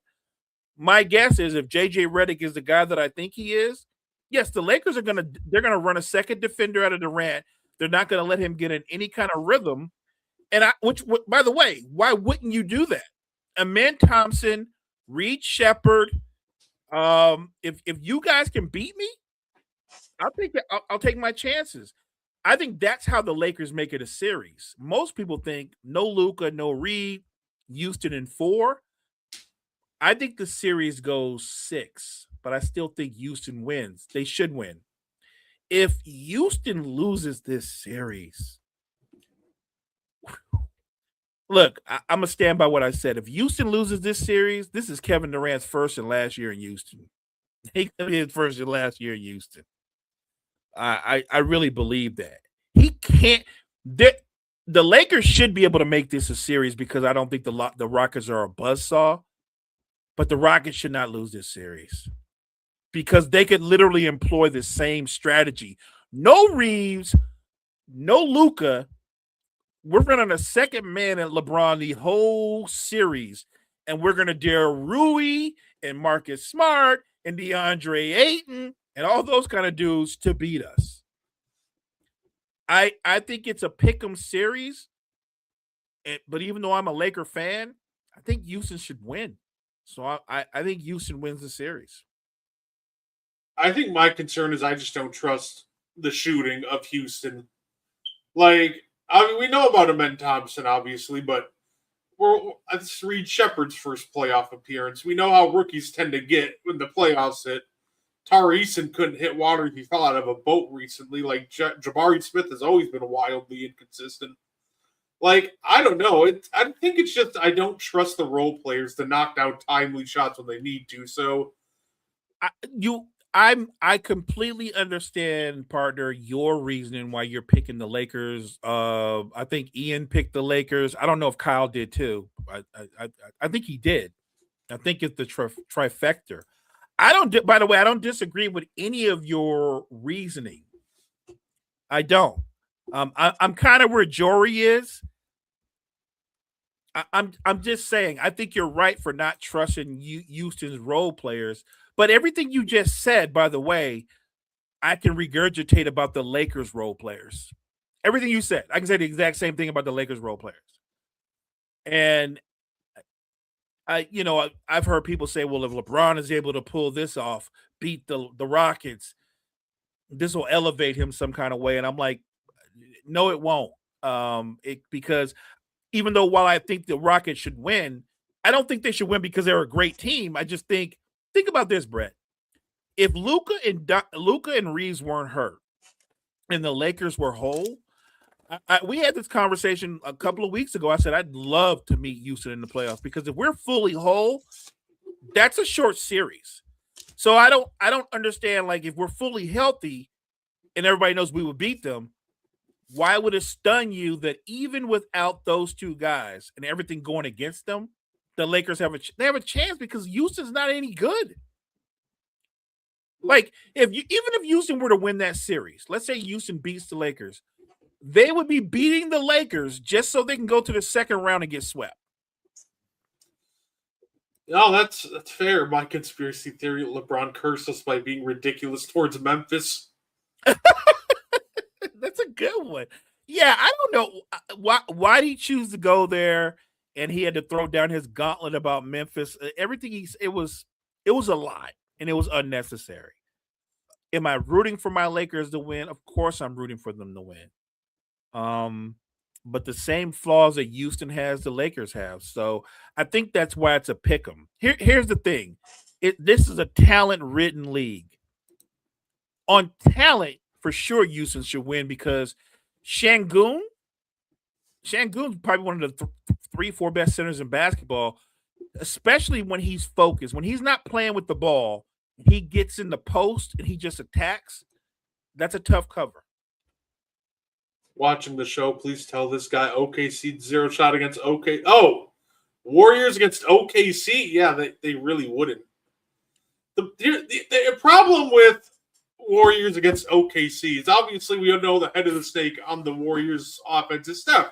My guess is if JJ Redick is the guy that I think he is, yes, the Lakers they're gonna run a second defender out of Durant. They're not gonna let him get in any kind of rhythm. And which by the way, why wouldn't you do that? Amen Thompson, Reed Shepherd. If you guys can beat me, I'll take my chances. I think that's how the Lakers make it a series. Most people think no Luka, no Reed, Houston in 4. I think the series goes 6, but I still think Houston wins. They should win. If Houston loses this series, look, I'm going to stand by what I said. If Houston loses this series, this is Kevin Durant's first and last year in Houston. He could be his first and last year in Houston. I really believe that. He can't. The Lakers should be able to make this a series because I don't think the Rockets are a buzzsaw. But the Rockets should not lose this series because they could literally employ the same strategy. No Reeves, no Luka. We're running a second man at LeBron the whole series, and we're going to dare Rui and Marcus Smart and DeAndre Ayton and all those kind of dudes to beat us. I think it's a pick'em series, but even though I'm a Laker fan, I think Houston should win. So I think Houston wins the series. I think my concern is I just don't trust the shooting of Houston. Like, we know about Amen Thompson, obviously, but it's Reed Shepherd's first playoff appearance. We know how rookies tend to get when the playoffs hit. Tari Eason couldn't hit water if he fell out of a boat recently. Like, Jabari Smith has always been wildly inconsistent. Like, I don't know. I think it's just I don't trust the role players to knock down timely shots when they need to. So, I completely understand, partner, your reasoning why you're picking the Lakers. I think Ian picked the Lakers. I don't know if Kyle did too. I think he did. I think it's the trifecta. By the way, I don't disagree with any of your reasoning. I don't. I'm kind of where Jory is. I'm just saying, I think you're right for not trusting Houston's role players. But everything you just said, by the way, I can regurgitate about the Lakers role players. Everything you said, I can say the exact same thing about the Lakers role players. And I've heard people say, well, if LeBron is able to pull this off, beat the Rockets, this will elevate him some kind of way. And I'm like, no, it won't. Because even though while I think the Rockets should win, I don't think they should win because they're a great team. I just think about this, Brett. If Luka and Reeves weren't hurt and the Lakers were whole, we had this conversation a couple of weeks ago. I said I'd love to meet Houston in the playoffs because if we're fully whole, that's a short series. So I don't understand, like, if we're fully healthy and everybody knows we would beat them, why would it stun you that even without those two guys and everything going against them, the Lakers have a chance because Houston's not any good. Like even if Houston were to win that series, let's say Houston beats the Lakers, they would be beating the Lakers just so they can go to the second round and get swept. No, that's fair. My conspiracy theory: LeBron cursed us by being ridiculous towards Memphis. That's a good one. Yeah, I don't know why did he choose to go there, and he had to throw down his gauntlet about Memphis. Everything it was a lie, and it was unnecessary. Am I rooting for my Lakers to win? Of course, I'm rooting for them to win. But the same flaws that Houston has, the Lakers have. So I think that's why it's a pick 'em. Here's the thing: this is a talent-ridden league. On talent, for sure, Houston should win because Şengün's probably one of the 3-4 best centers in basketball, especially when he's focused. When he's not playing with the ball, he gets in the post and he just attacks. That's a tough cover. Watching the show, please tell this guy OKC 0 shot against OK. Oh, Warriors against OKC? Yeah, they really wouldn't. The problem with Warriors against OKC is obviously we know the head of the snake on the Warriors offense is Steph.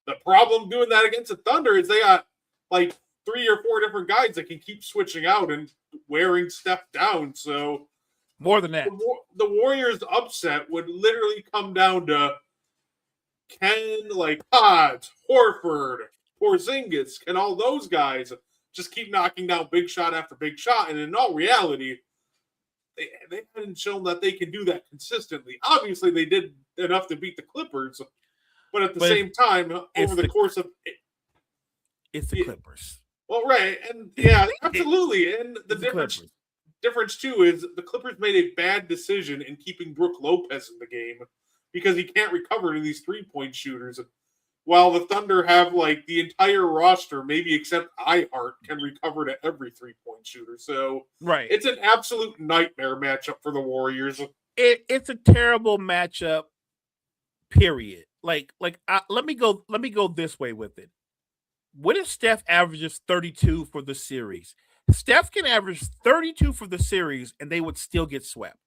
The problem doing that against the Thunder is they got like 3 or 4 different guys that can keep switching out and wearing Steph down. So more than that, the Warriors upset would literally come down to can Hodge, Horford, Porzingis, and all those guys just keep knocking down big shot after big shot. And in all reality, they haven't shown that they can do that consistently. Obviously, they did enough to beat the Clippers, but at the same time, over the course of it's the Clippers. Well, right, and yeah, absolutely. And the difference too is the Clippers made a bad decision in keeping Brook Lopez in the game because he can't recover to these 3-point shooters. While the Thunder have the entire roster, maybe except Ihart, can recover to every 3-point shooter. So right, it's an absolute nightmare matchup for the Warriors. It's a terrible matchup. Period. Let me go this way with it. What if Steph averages 32 for the series? Steph can average 32 for the series, and they would still get swept.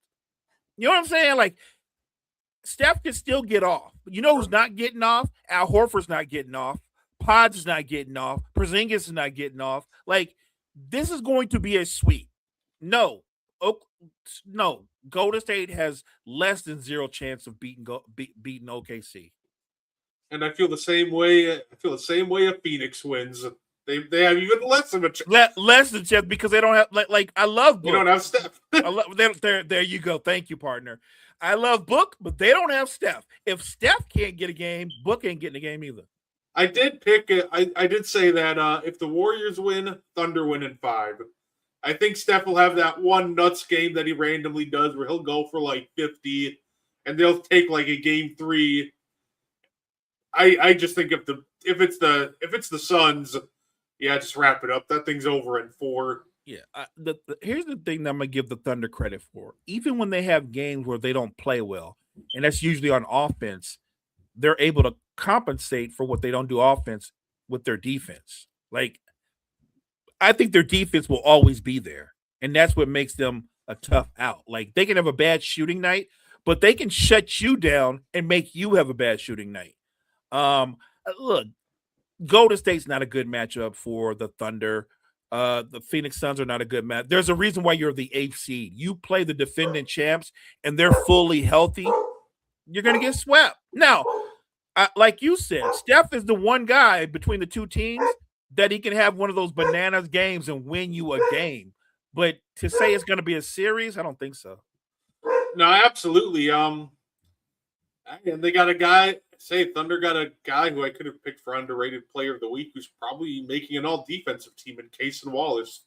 You know what I'm saying? Steph can still get off. You know who's not getting off? Al Horford's not getting off. Podge is not getting off. Porzingis is not getting off. This is going to be a sweep. No. Golden State has less than 0 chance of beating OKC. And I feel the same way. If Phoenix wins. They have even less of a chance. Less than chance because they don't have I love Book. You don't have Steph. There you go. Thank you, partner. I love Book, but they don't have Steph. If Steph can't get a game, Book ain't getting a game either. I did pick it. I did say that if the Warriors win, Thunder win in 5. I think Steph will have that one nuts game that he randomly does where he'll go for 50, and they'll take a game 3. I just think if it's the Suns, yeah, just wrap it up. That thing's over in 4. Yeah, here's the thing that I'm gonna give the Thunder credit for. Even when they have games where they don't play well, and that's usually on offense, they're able to compensate for what they don't do offense with their defense. I think their defense will always be there, and that's what makes them a tough out. They can have a bad shooting night, but they can shut you down and make you have a bad shooting night. Look, Golden State's not a good matchup for the Thunder. The Phoenix Suns are not a good match. There's a reason why you're the 8th seed. You play the defending champs, and they're fully healthy. You're going to get swept. Now, like you said, Steph is the one guy between the two teams that he can have one of those bananas games and win you a game. But to say it's going to be a series, I don't think so. No, absolutely. And they got a guy. Thunder got a guy who I could have picked for underrated player of the week, who's probably making an all-defensive team in Case and Wallace.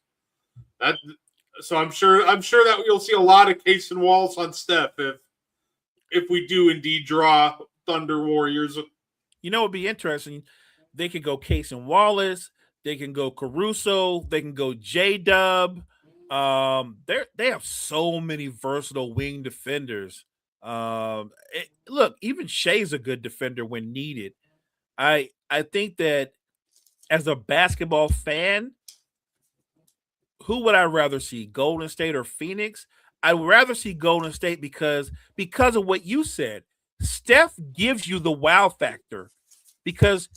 So I'm sure that you'll see a lot of Case and Wallace on Steph if we do indeed draw Thunder Warriors. You know, it'd be interesting. They could go Case and Wallace. They can go Caruso. They can go J-Dub. They have so many versatile wing defenders Look, even Shea's a good defender when needed. I think that as a basketball fan, who would I rather see, Golden State or Phoenix? I would rather see Golden State because of what you said. Steph gives you the wow factor because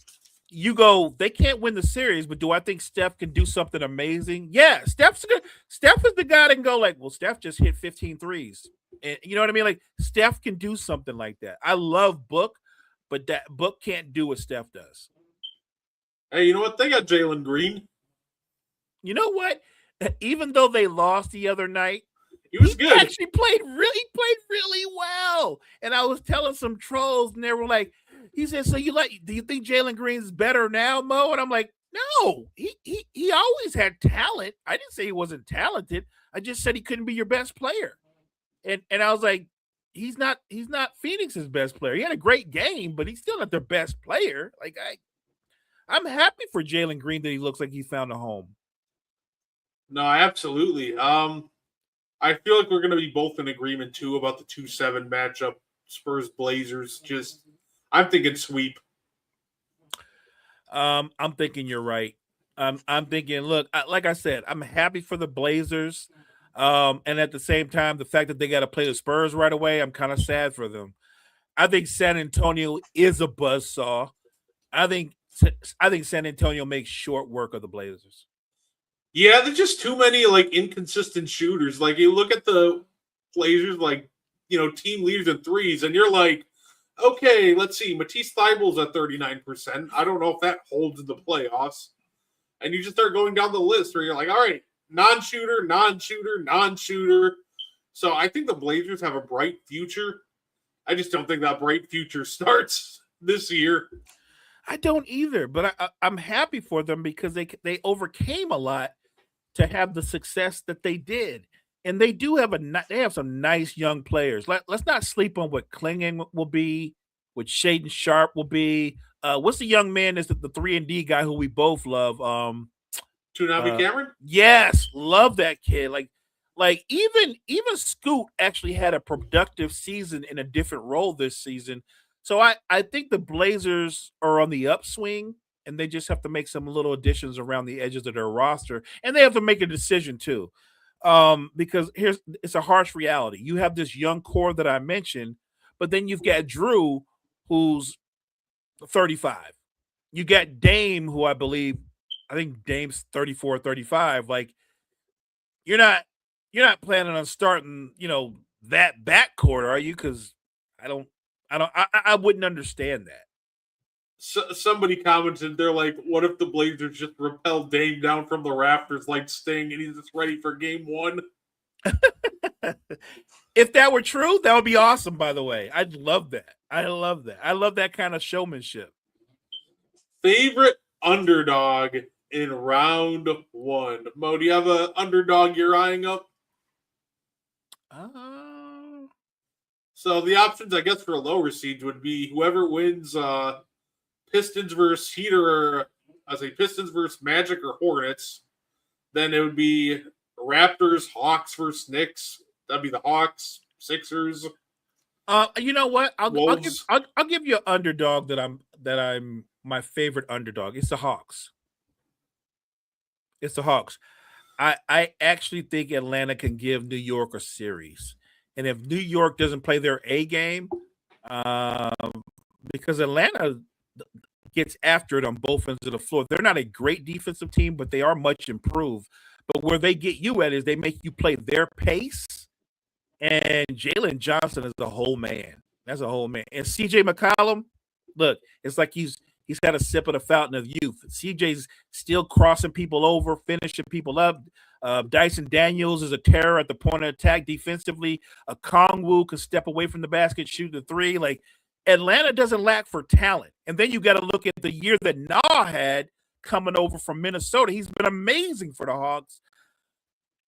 you go, they can't win the series, but do I think Steph can do something amazing? Yeah, Steph is the guy that can go like, well, Steph just hit 15 threes. And you know what I mean? Like Steph can do something like that. I love Book, but that Book can't do what Steph does. Hey, you know what? They got Jalen Green. You know what? Even though they lost the other night, He was good. Actually played really well. And I was telling some trolls, and they were like, he said, "So do you think Jalen Green's better now, Mo?" And I'm like, no, he always had talent. I didn't say he wasn't talented. I just said he couldn't be your best player. And I was like, he's not Phoenix's best player. He had a great game, but he's still not their best player. Like I'm happy for Jalen Green that he looks like he found a home. No, absolutely. I feel like we're going to be both in agreement too about the 2-7 matchup, Spurs Blazers. Just, I'm thinking sweep. I'm thinking you're right. I'm thinking, look, like I said, I'm happy for the Blazers, and at the same time, the fact that they got to play the Spurs right away, I'm kind of sad for them. I think San Antonio is a buzzsaw. I think San Antonio makes short work of the Blazers. Yeah, there's just too many like inconsistent shooters. Like you look at the Blazers, like team leaders in threes, and you're like, okay, let's see, Matisse Thybulle's at 39%. I don't know if that holds in the playoffs. And you just start going down the list where you're like, all right, non-shooter, non-shooter, non-shooter. So I think the Blazers have a bright future. I just don't think that bright future starts this year. I don't either, but I'm happy for them because they overcame a lot to have the success that they did, and they do have they have some nice young players. Let's not sleep on what Klingon will be, what Shaden Sharp will be. What's the young man? Is the 3-and-D guy who we both love? Tunavi Cameron. Yes, love that kid. Like even Scoot actually had a productive season in a different role this season. So I think the Blazers are on the upswing, and they just have to make some little additions around the edges of their roster, and they have to make a decision too, because it's a harsh reality. You have this young core that I mentioned, but then you've got Drew, who's 35. You got Dame, who I think Dame's 34, 35. Like you're not planning on starting, that backcourt, are you? Because I wouldn't understand that. So, somebody commented, they're like, what if the Blazers just repel Dame down from the rafters like Sting and he's just ready for game one? If that were true, that would be awesome, by the way. I'd love that. I love that kind of showmanship. Favorite underdog in round one? Mo, do you have an underdog you're eyeing up? So the options, I guess, for lower seeds would be whoever wins Pistons versus Heat, or Pistons versus Magic or Hornets. Then it would be Raptors, Hawks versus Knicks. That'd be the Hawks, Sixers. You know what? I'll give you an underdog that I'm my favorite underdog. It's the Hawks. I actually think Atlanta can give New York a series. And if New York doesn't play their A game, because Atlanta gets after it on both ends of the floor. They're not a great defensive team, but they are much improved. But where they get you at is they make you play their pace. And Jalen Johnson is a whole man. That's a whole man. And CJ McCollum, look, it's like he's got a sip of the fountain of youth. CJ's still crossing people over, finishing people up. Dyson Daniels is a terror at the point of attack defensively. A Kongwu can step away from the basket, shoot the three. Like, Atlanta doesn't lack for talent. And then you got to look at the year that Nah had coming over from Minnesota. He's been amazing for the Hawks.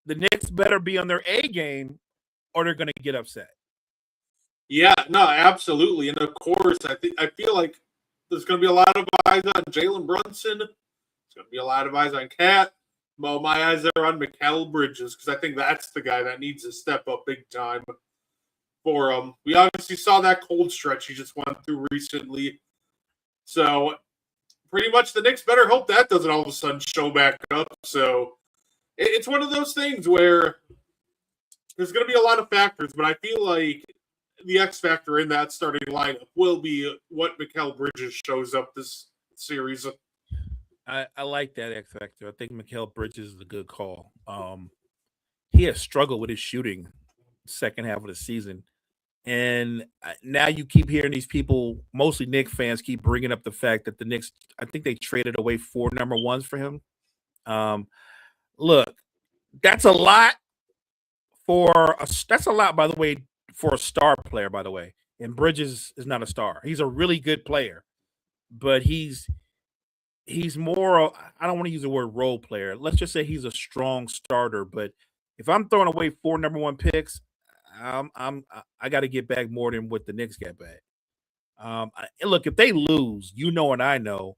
The Knicks better be on their A game or they're going to get upset. Yeah, no, absolutely. And of course, I feel like there's going to be a lot of eyes on Jalen Brunson. There's going to be a lot of eyes on Cat. Well, my eyes are on Mikal Bridges because I think that's the guy that needs to step up big time. for him. We obviously saw that cold stretch he just went through recently. So pretty much the Knicks better hope that doesn't all of a sudden show back up. So it's one of those things where there's going to be a lot of factors, but I feel like the X factor in that starting lineup will be what Mikal Bridges shows up this series. I like that X factor. I think Mikal Bridges is a good call. He has struggled with his shooting second half of the season. And now you keep hearing these people, mostly Knicks fans, keep bringing up the fact that the Knicks, I think they traded away 4 number ones for him. Look, that's a lot that's a lot, by the way, for a star player, by the way. And Bridges is not a star. He's a really good player, but he's more, I don't want to use the word role player. Let's just say he's a strong starter. But if I'm throwing away 4 number 1 picks, I got to get back more than what the Knicks got back. Look, if they lose, you know, and I know,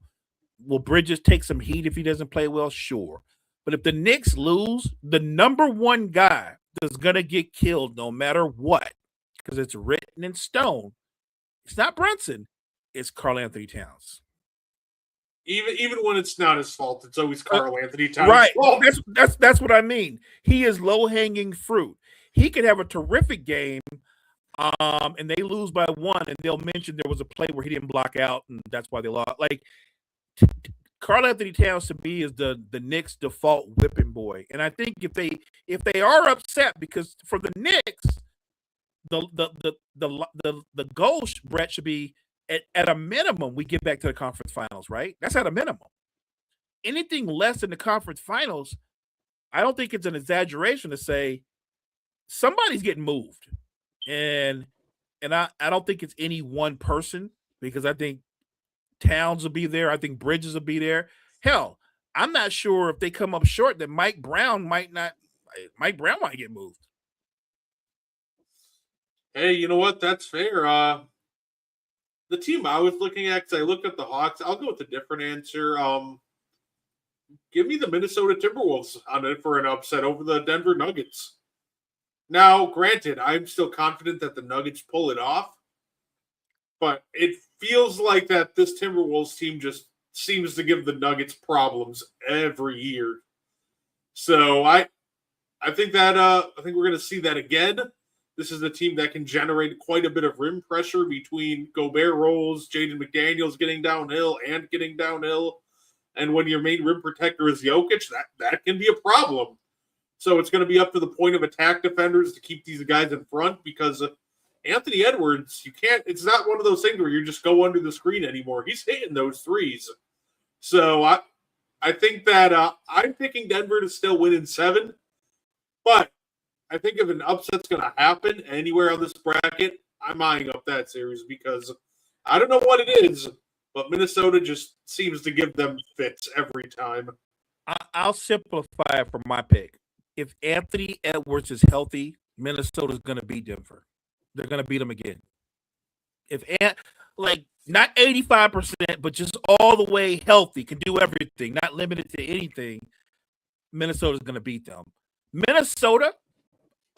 will Bridges take some heat if he doesn't play well? Sure. But if the Knicks lose, the number 1 guy that's going to get killed no matter what, because it's written in stone, it's not Brunson, it's Karl Anthony Towns. Even when it's not his fault, it's always Karl Anthony Towns' Right. fault. That's what I mean. He is low-hanging fruit. He could have a terrific game, and they lose by 1, and they'll mention there was a play where he didn't block out, and that's why they lost. Like, Karl Anthony Towns to me is the Knicks' default whipping boy, and I think if they are upset, because for the Knicks, the goal, Brett, should be at a minimum we get back to the conference finals, right? That's at a minimum. Anything less than the conference finals, I don't think it's an exaggeration to say somebody's getting moved, and I don't think it's any one person, because I think Towns will be there. I think Bridges will be there. Hell, I'm not sure if they come up short that Mike Brown might get moved. Hey, you know what? That's fair. The team I was looking at, because I looked at the Hawks, I'll go with a different answer. Give me the Minnesota Timberwolves on it for an upset over the Denver Nuggets. Now, granted, I'm still confident that the Nuggets pull it off, but it feels like that this Timberwolves team just seems to give the Nuggets problems every year. So I think that I think we're going to see that again. This is a team that can generate quite a bit of rim pressure between Gobert rolls, Jaden McDaniels getting downhill. And when your main rim protector is Jokic, that can be a problem. So it's going to be up to the point of attack defenders to keep these guys in front, because Anthony Edwards, it's not one of those things where you just go under the screen anymore. He's hitting those threes. So I think that I'm picking Denver to still win in 7, but I think if an upset's going to happen anywhere on this bracket, I'm eyeing up that series, because I don't know what it is, but Minnesota just seems to give them fits every time. I'll simplify it for my pick. If Anthony Edwards is healthy, Minnesota's going to beat Denver. They're going to beat them again. Not 85%, but just all the way healthy, can do everything, not limited to anything, Minnesota's going to beat them. Minnesota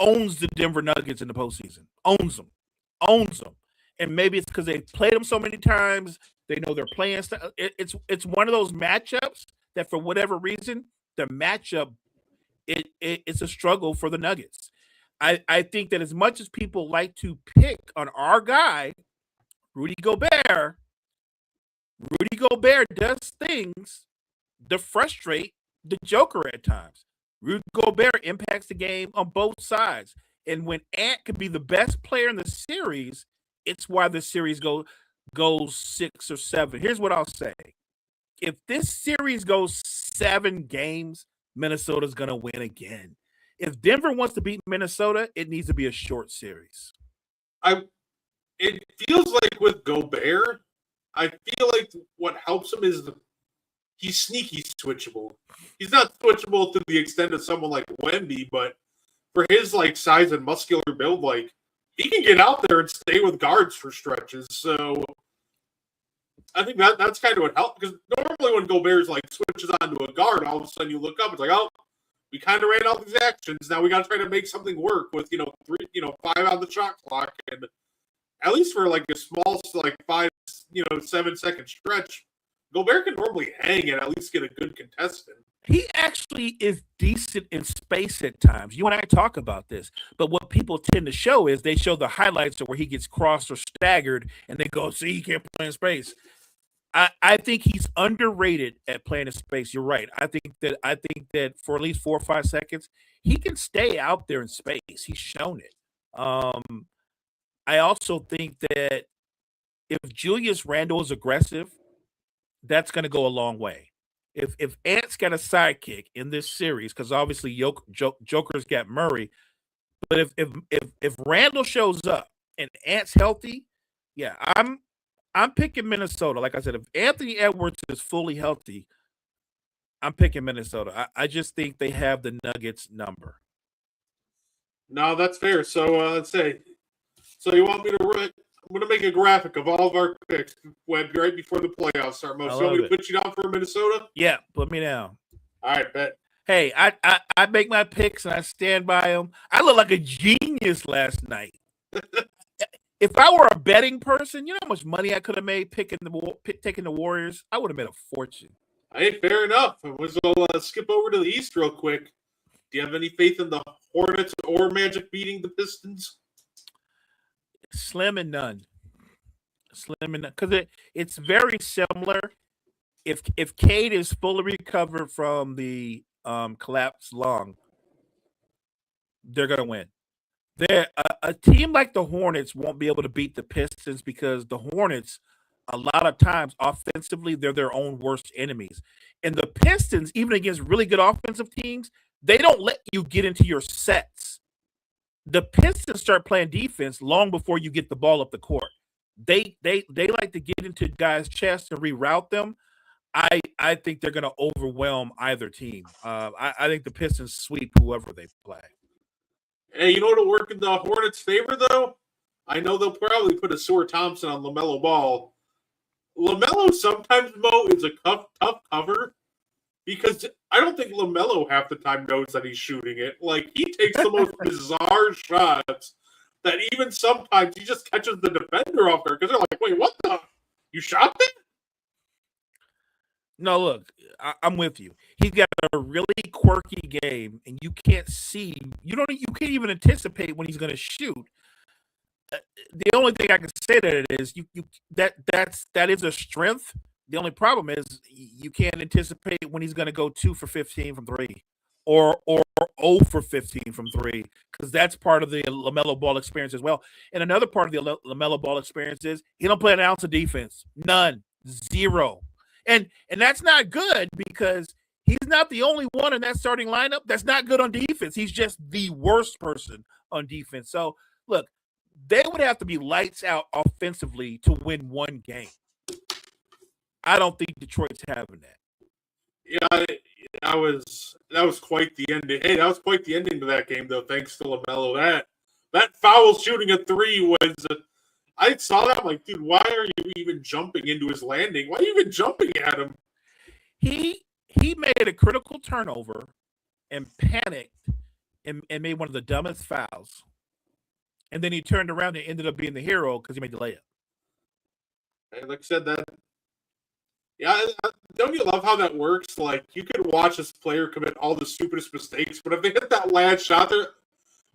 owns the Denver Nuggets in the postseason. Owns them. And maybe it's because they've played them so many times. They know their playing style. It's one of those matchups that, for whatever reason, the matchup, it's a struggle for the Nuggets. I think that as much as people like to pick on our guy, Rudy Gobert does things to frustrate the Joker at times. Rudy Gobert impacts the game on both sides. And when Ant could be the best player in the series, it's why the series goes 6 or 7. Here's what I'll say. If this series goes 7 games, Minnesota's going to win again. If Denver wants to beat Minnesota, it needs to be a short series. It feels like with Gobert, I feel like what helps him is he's sneaky switchable. He's not switchable to the extent of someone like Wemby, but for his size and muscular build, he can get out there and stay with guards for stretches. So I think that's kind of what helps, because normally when Gobert switches onto a guard, all of a sudden you look up, it's like, oh, we kind of ran all these actions. Now we got to try to make something work with 5 on the shot clock, and at least for like a small 7-second stretch, Gobert can normally hang and at least get a good contestant. He actually is decent in space at times. You and I talk about this, but what people tend to show is they show the highlights of where he gets crossed or staggered, and they go, "See, he can't play in space." I think he's underrated at playing in space. You're right. I think that for at least 4 or 5 seconds, he can stay out there in space. He's shown it. I also think that if Julius Randle is aggressive, that's going to go a long way. If Ant's got a sidekick in this series, because obviously Joker's got Murray, but if Randle shows up and Ant's healthy, yeah, I'm picking Minnesota. Like I said, if Anthony Edwards is fully healthy, I'm picking Minnesota. I just think they have the Nuggets number. No, that's fair. So let's say. So you want me to write? I'm going to make a graphic of all of our picks right before the playoffs start. Mo, so you want me to put you down for Minnesota? Yeah, put me down. All right, bet. Hey, I make my picks and I stand by them. I look like a genius last night. If I were a betting person, you know how much money I could have made taking the Warriors? I would have made a fortune. Hey, fair enough. We'll skip over to the East real quick. Do you have any faith in the Hornets or Magic beating the Pistons? Slim and none. Because it's very similar. If Cade is fully recovered from the collapsed lung, they're going to win. A team like the Hornets won't be able to beat the Pistons because the Hornets, a lot of times, offensively, they're their own worst enemies. And the Pistons, even against really good offensive teams, they don't let you get into your sets. The Pistons start playing defense long before you get the ball up the court. They like to get into guys' chests and reroute them. I think they're going to overwhelm either team. I think the Pistons sweep whoever they play. Hey, you know what'll work in the Hornets' favor, though? I know they'll probably put a Sore Thompson on LaMelo Ball. LaMelo sometimes, Mo, is a tough cover because I don't think LaMelo half the time knows that he's shooting it. Like, he takes the most bizarre shots that even sometimes he just catches the defender off there because they're like, wait, what the? You shot that? No, look, I'm with you. He's got a really quirky game, and you can't can't even anticipate when he's going to shoot. The only thing I can say to it is that is a strength. The only problem is you can't anticipate when he's going to go 2 for 15 from 3 or 0 for 15 from 3 because that's part of the LaMelo Ball experience as well. And another part of the LaMelo Ball experience is he don't play an ounce of defense. None. 0. And that's not good because he's not the only one in that starting lineup that's not good on defense. He's just the worst person on defense. So, look, they would have to be lights out offensively to win one game. I don't think Detroit's having that. Yeah, that was quite the ending. Hey, that was quite the ending to that game, though. Thanks to LaMelo. That foul shooting a 3 was. I saw that. I'm like, dude, why are you even jumping into his landing? Why are you even jumping at him? He made a critical turnover and panicked and made one of the dumbest fouls. And then he turned around and ended up being the hero because he made the layup. And like I said, that. Yeah, don't you love how that works? Like, you could watch this player commit all the stupidest mistakes, but if they hit that last shot,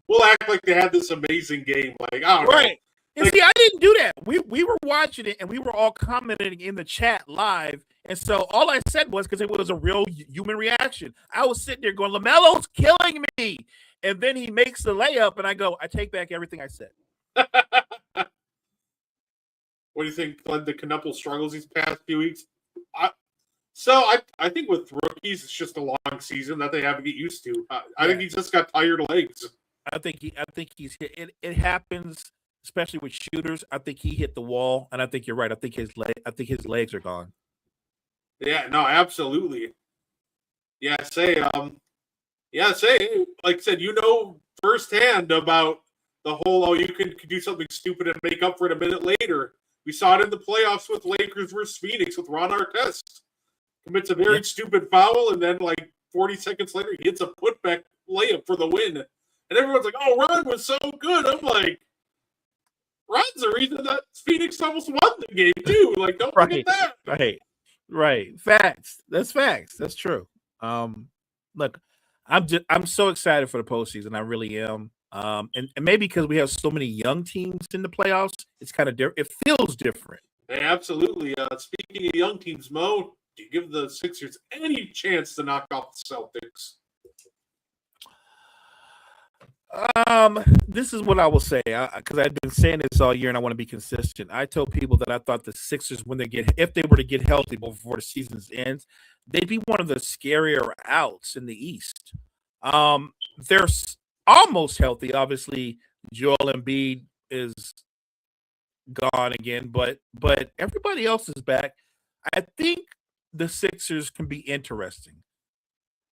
we'll act like they had this amazing game. Like, I don't know. Right. And see, I didn't do that. We were watching it, and we were all commenting in the chat live. And so all I said was, because it was a real human reaction, I was sitting there going, LaMelo's killing me. And then he makes the layup, and I go, I take back everything I said. What do you think led to Knupple's struggles these past few weeks? I think with rookies, it's just a long season that they have to get used to. I think he's just got tired legs. I think he's hit. It happens, especially with shooters. I think he hit the wall, and I think you're right. I think his legs are gone. Yeah, no, absolutely. Say, like I said, firsthand about the whole, you can do something stupid and make up for it a minute later. We saw it in the playoffs with Lakers versus Phoenix with Ron Artest. Commits a very stupid foul, and then, like, 40 seconds later, he hits a putback layup for the win. And everyone's like, oh, Ron was so good. I'm like, Ron's the reason that Phoenix almost won the game, too. Like, don't forget that. Right. Facts. That's facts. That's true. Look, I'm so excited for the postseason. I really am. And maybe because we have so many young teams in the playoffs, it's kind of different. It feels different. Hey, absolutely. Speaking of young teams, Mo, do you give the Sixers any chance to knock off the Celtics? This is what I will say, because I've been saying this all year, and I want to be consistent. I told people that I thought the Sixers, if they were to get healthy before the season ends, they'd be one of the scarier outs in the East. They're almost healthy. Obviously, Joel Embiid is gone again, but everybody else is back. I think the Sixers can be interesting.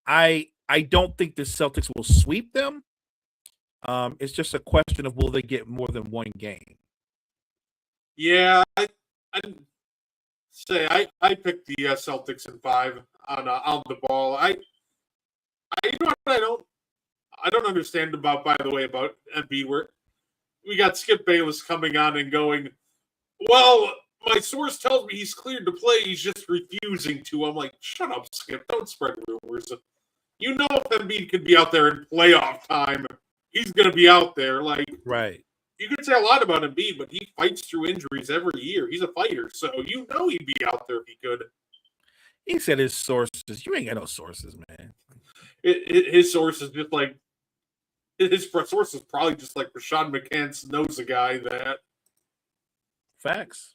I don't think the Celtics will sweep them. It's just a question of will they get more than one game. Yeah, I'd say I picked the Celtics in 5 on the ball. You know what I don't understand about, by the way, about Embiid, where we got Skip Bayless coming on and going, well, my source tells me he's cleared to play, he's just refusing to. I'm like, shut up, Skip, don't spread rumors. You know if Embiid could be out there in playoff time, he's going to be out there. Like, right. You could say a lot about Embiid, but he fights through injuries every year. He's a fighter, so you know he'd be out there if he could. He said his sources. You ain't got no sources, man. His source is just like his source is probably just like Rashad McCants knows a guy that. Facts.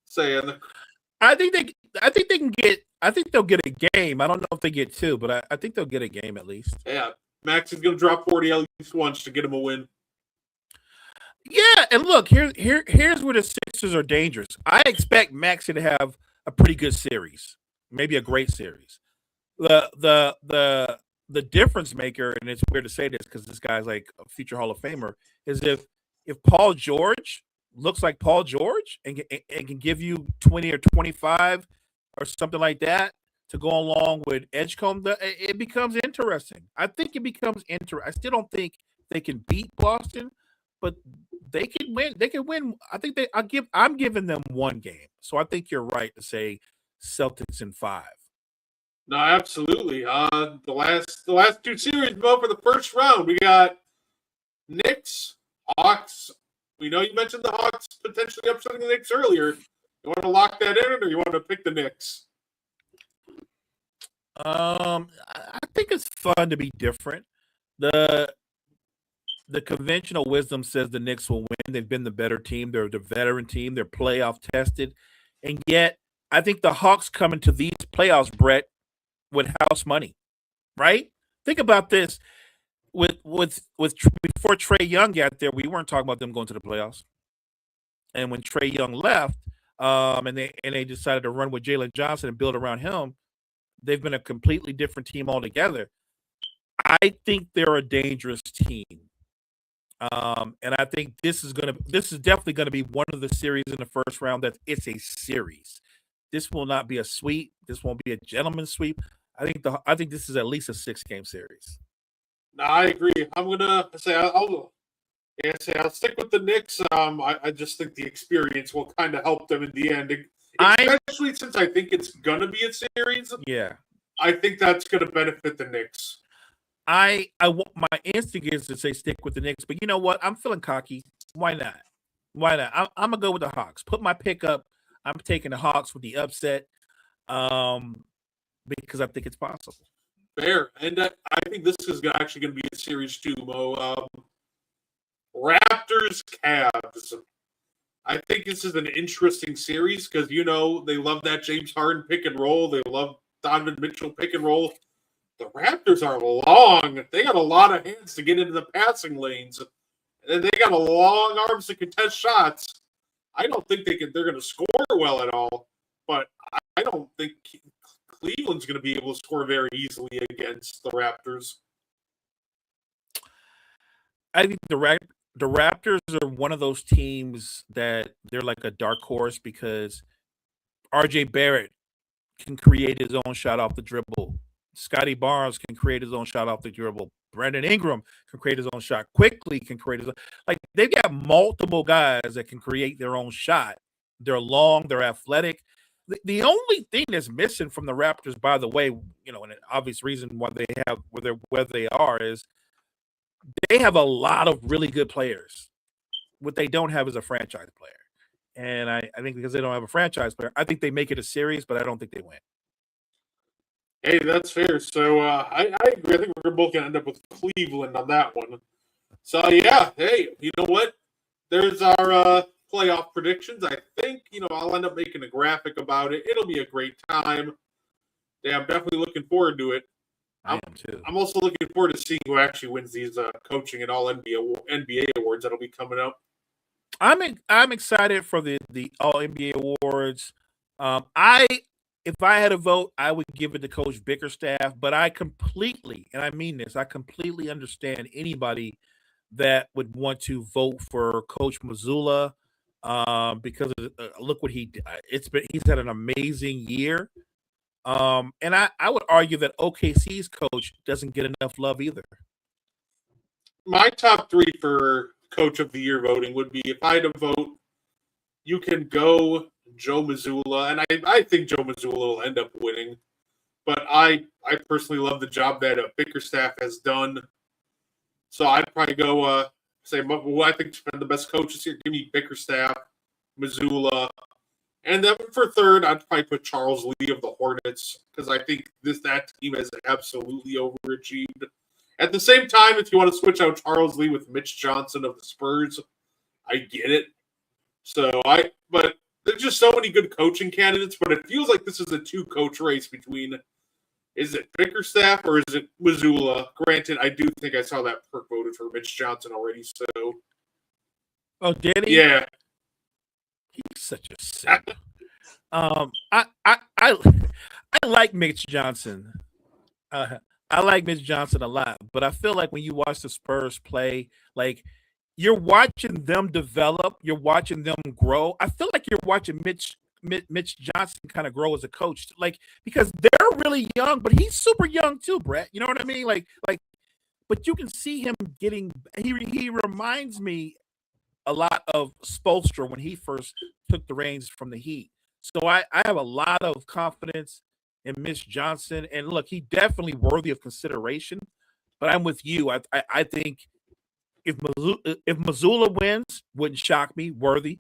Saying, I think they can get. I think they'll get a game. I don't know if they get 2, but I think they'll get a game at least. Yeah, Max is going to drop 40 at least once to get him a win. Yeah, and look, here's where the Sixers are dangerous. I expect Maxey to have a pretty good series, maybe a great series. The difference maker, and it's weird to say this because this guy's like a future Hall of Famer, is if Paul George looks like Paul George and can give you 20 or 25 or something like that to go along with Edgecombe, it becomes interesting. I think it becomes interesting. I still don't think they can beat Boston, but they can win. They can win. I think I'm giving them one game. So I think you're right to say Celtics in 5. No, absolutely. The last 2 series, Mo, for the first round, we got Knicks, Hawks. We know you mentioned the Hawks potentially upsetting the Knicks earlier. You want to lock that in, or you want to pick the Knicks? I think it's fun to be different. The conventional wisdom says the Knicks will win. They've been the better team. They're the veteran team. They're playoff tested. And yet, I think the Hawks come into these playoffs, Brett, with house money, right? Think about this. Before Trae Young got there, we weren't talking about them going to the playoffs. And when Trae Young left, and they decided to run with Jalen Johnson and build around him, they've been a completely different team altogether. I think they're a dangerous team. And I think this is definitely going to be one of the series in the first round that it's a series. This will not be a sweep. This won't be a gentleman's sweep. I think this is at least a 6-game series. No, I agree. I'm gonna say I'll stick with the Knicks. I just think the experience will kind of help them in the end, especially since I think it's gonna be a series. Yeah, I think that's gonna benefit the Knicks. My instinct is to say stick with the Knicks, but you know what? I'm feeling cocky. Why not? I'm gonna go with the Hawks. Put my pick up. I'm taking the Hawks with the upset, because I think it's possible. Fair, and I think this is actually going to be a series too, Mo. Raptors, Cavs. I think this is an interesting series because they love that James Harden pick and roll. They love Donovan Mitchell pick and roll. The Raptors are long. They got a lot of hands to get into the passing lanes, and they got a long arms to contest shots. I don't think they're going to score well at all, but I don't think Cleveland's going to be able to score very easily against the Raptors. I think the Raptors are one of those teams that they're like a dark horse because RJ Barrett can create his own shot off the dribble. Scotty Barnes can create his own shot off the dribble. Brandon Ingram can create his own shot. Quickly can create his own. Like, they've got multiple guys that can create their own shot. They're long, they're athletic. The only thing that's missing from the Raptors, by the way, and an obvious reason why they have where they are is they have a lot of really good players. What they don't have is a franchise player. And I think because they don't have a franchise player, I think they make it a series, but I don't think they win. Hey, that's fair. So I agree. I think we're both going to end up with Cleveland on that one. So, yeah, hey, you know what? There's our playoff predictions. I think, I'll end up making a graphic about it. It'll be a great time. Yeah, I'm definitely looking forward to it. I am too. I'm also looking forward to seeing who actually wins these coaching and all NBA awards that'll be coming up. I'm excited for the All NBA awards. If I had a vote, I would give it to Coach Bickerstaff. But I completely, and I mean this, I completely understand anybody that would want to vote for Coach Mazzulla because look what he did. He's had an amazing year. And I would argue that OKC's coach doesn't get enough love either. My top 3 for Coach of the Year voting would be, if I had to vote, you can go Joe Mazzulla, and I think Joe Mazzulla will end up winning. But I personally love the job that Bickerstaff has done. So I'd probably go say who I think has been the best coaches here. Give me Bickerstaff, Mazzulla. And then for third, I'd probably put Charles Lee of the Hornets, because I think that team has absolutely overachieved. At the same time, if you want to switch out Charles Lee with Mitch Johnson of the Spurs, I get it. But there's just so many good coaching candidates, but it feels like this is a 2-coach race between, is it Bickerstaff or is it Mazzulla? Granted, I do think I saw that Perk voted for Mitch Johnson already, so. Oh, did he? Yeah. He's such a simp. I like Mitch Johnson. I like Mitch Johnson a lot, but I feel like when you watch the Spurs play, like, you're watching them develop, you're watching them grow. I feel like you're watching Mitch Johnson kind of grow as a coach, like, because they're really young, but he's super young too, Brett. You know what I mean? Like, but you can see him getting. He reminds me a lot of Spoelstra when he first took the reins from the Heat. So I have a lot of confidence in Mitch Johnson, and look, he's definitely worthy of consideration. But I'm with you. I think if Mazzulla wins, wouldn't shock me. Worthy,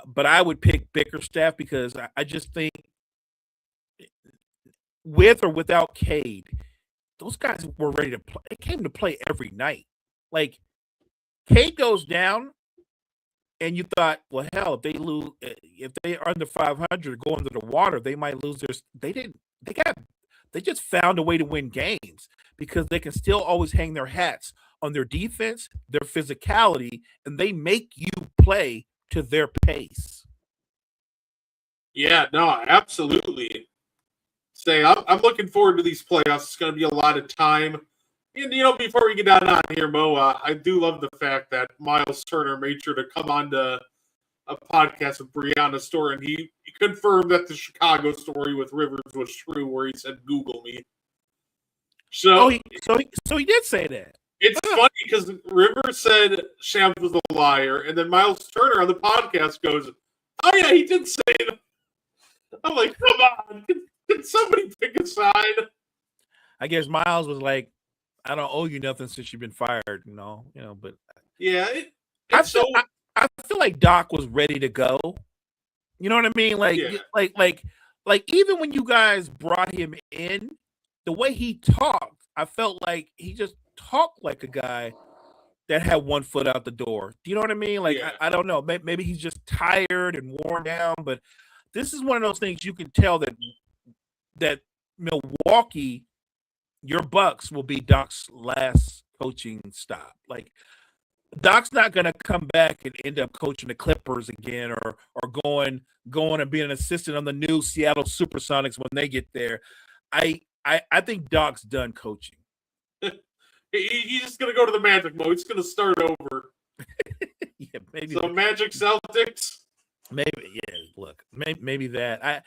but I would pick Bickerstaff because I just think, with or without Cade, those guys were ready to play. They came to play every night. Like, Cade goes down, and you thought, well, hell, if they are under 500, go under the water, they might lose their. They didn't. They just found a way to win games because they can still always hang their hats on their defense, their physicality, and they make you play to their pace. Yeah, no, absolutely. I'm looking forward to these playoffs. It's going to be a lot of time. And, before we get down here, Mo, I do love the fact that Miles Turner made sure to come on to a podcast with Brianna Store, and he confirmed that the Chicago story with Rivers was true, where he said, "Google me." So he did say that. It's funny because Rivers said Shams was a liar, and then Miles Turner on the podcast goes, "Oh yeah, he did say that." I'm like, come on, can somebody pick a side? I guess Miles was like, I don't owe you nothing since you've been fired, but yeah, I feel like Doc was ready to go. You know what I mean? Like even when you guys brought him in, the way he talked, I felt like he just talked like a guy that had one foot out the door. Do you know what I mean? Like, yeah. I don't know. Maybe he's just tired and worn down, but this is one of those things you can tell that Milwaukee, your Bucks, will be Doc's last coaching stop. Like, Doc's not going to come back and end up coaching the Clippers again, or going and being an assistant on the new Seattle Supersonics when they get there. I think Doc's done coaching. He's just going to go to the Magic, Mo. He's going to start over. Yeah, maybe. So Magic Celtics. Maybe, yeah. Look, maybe that.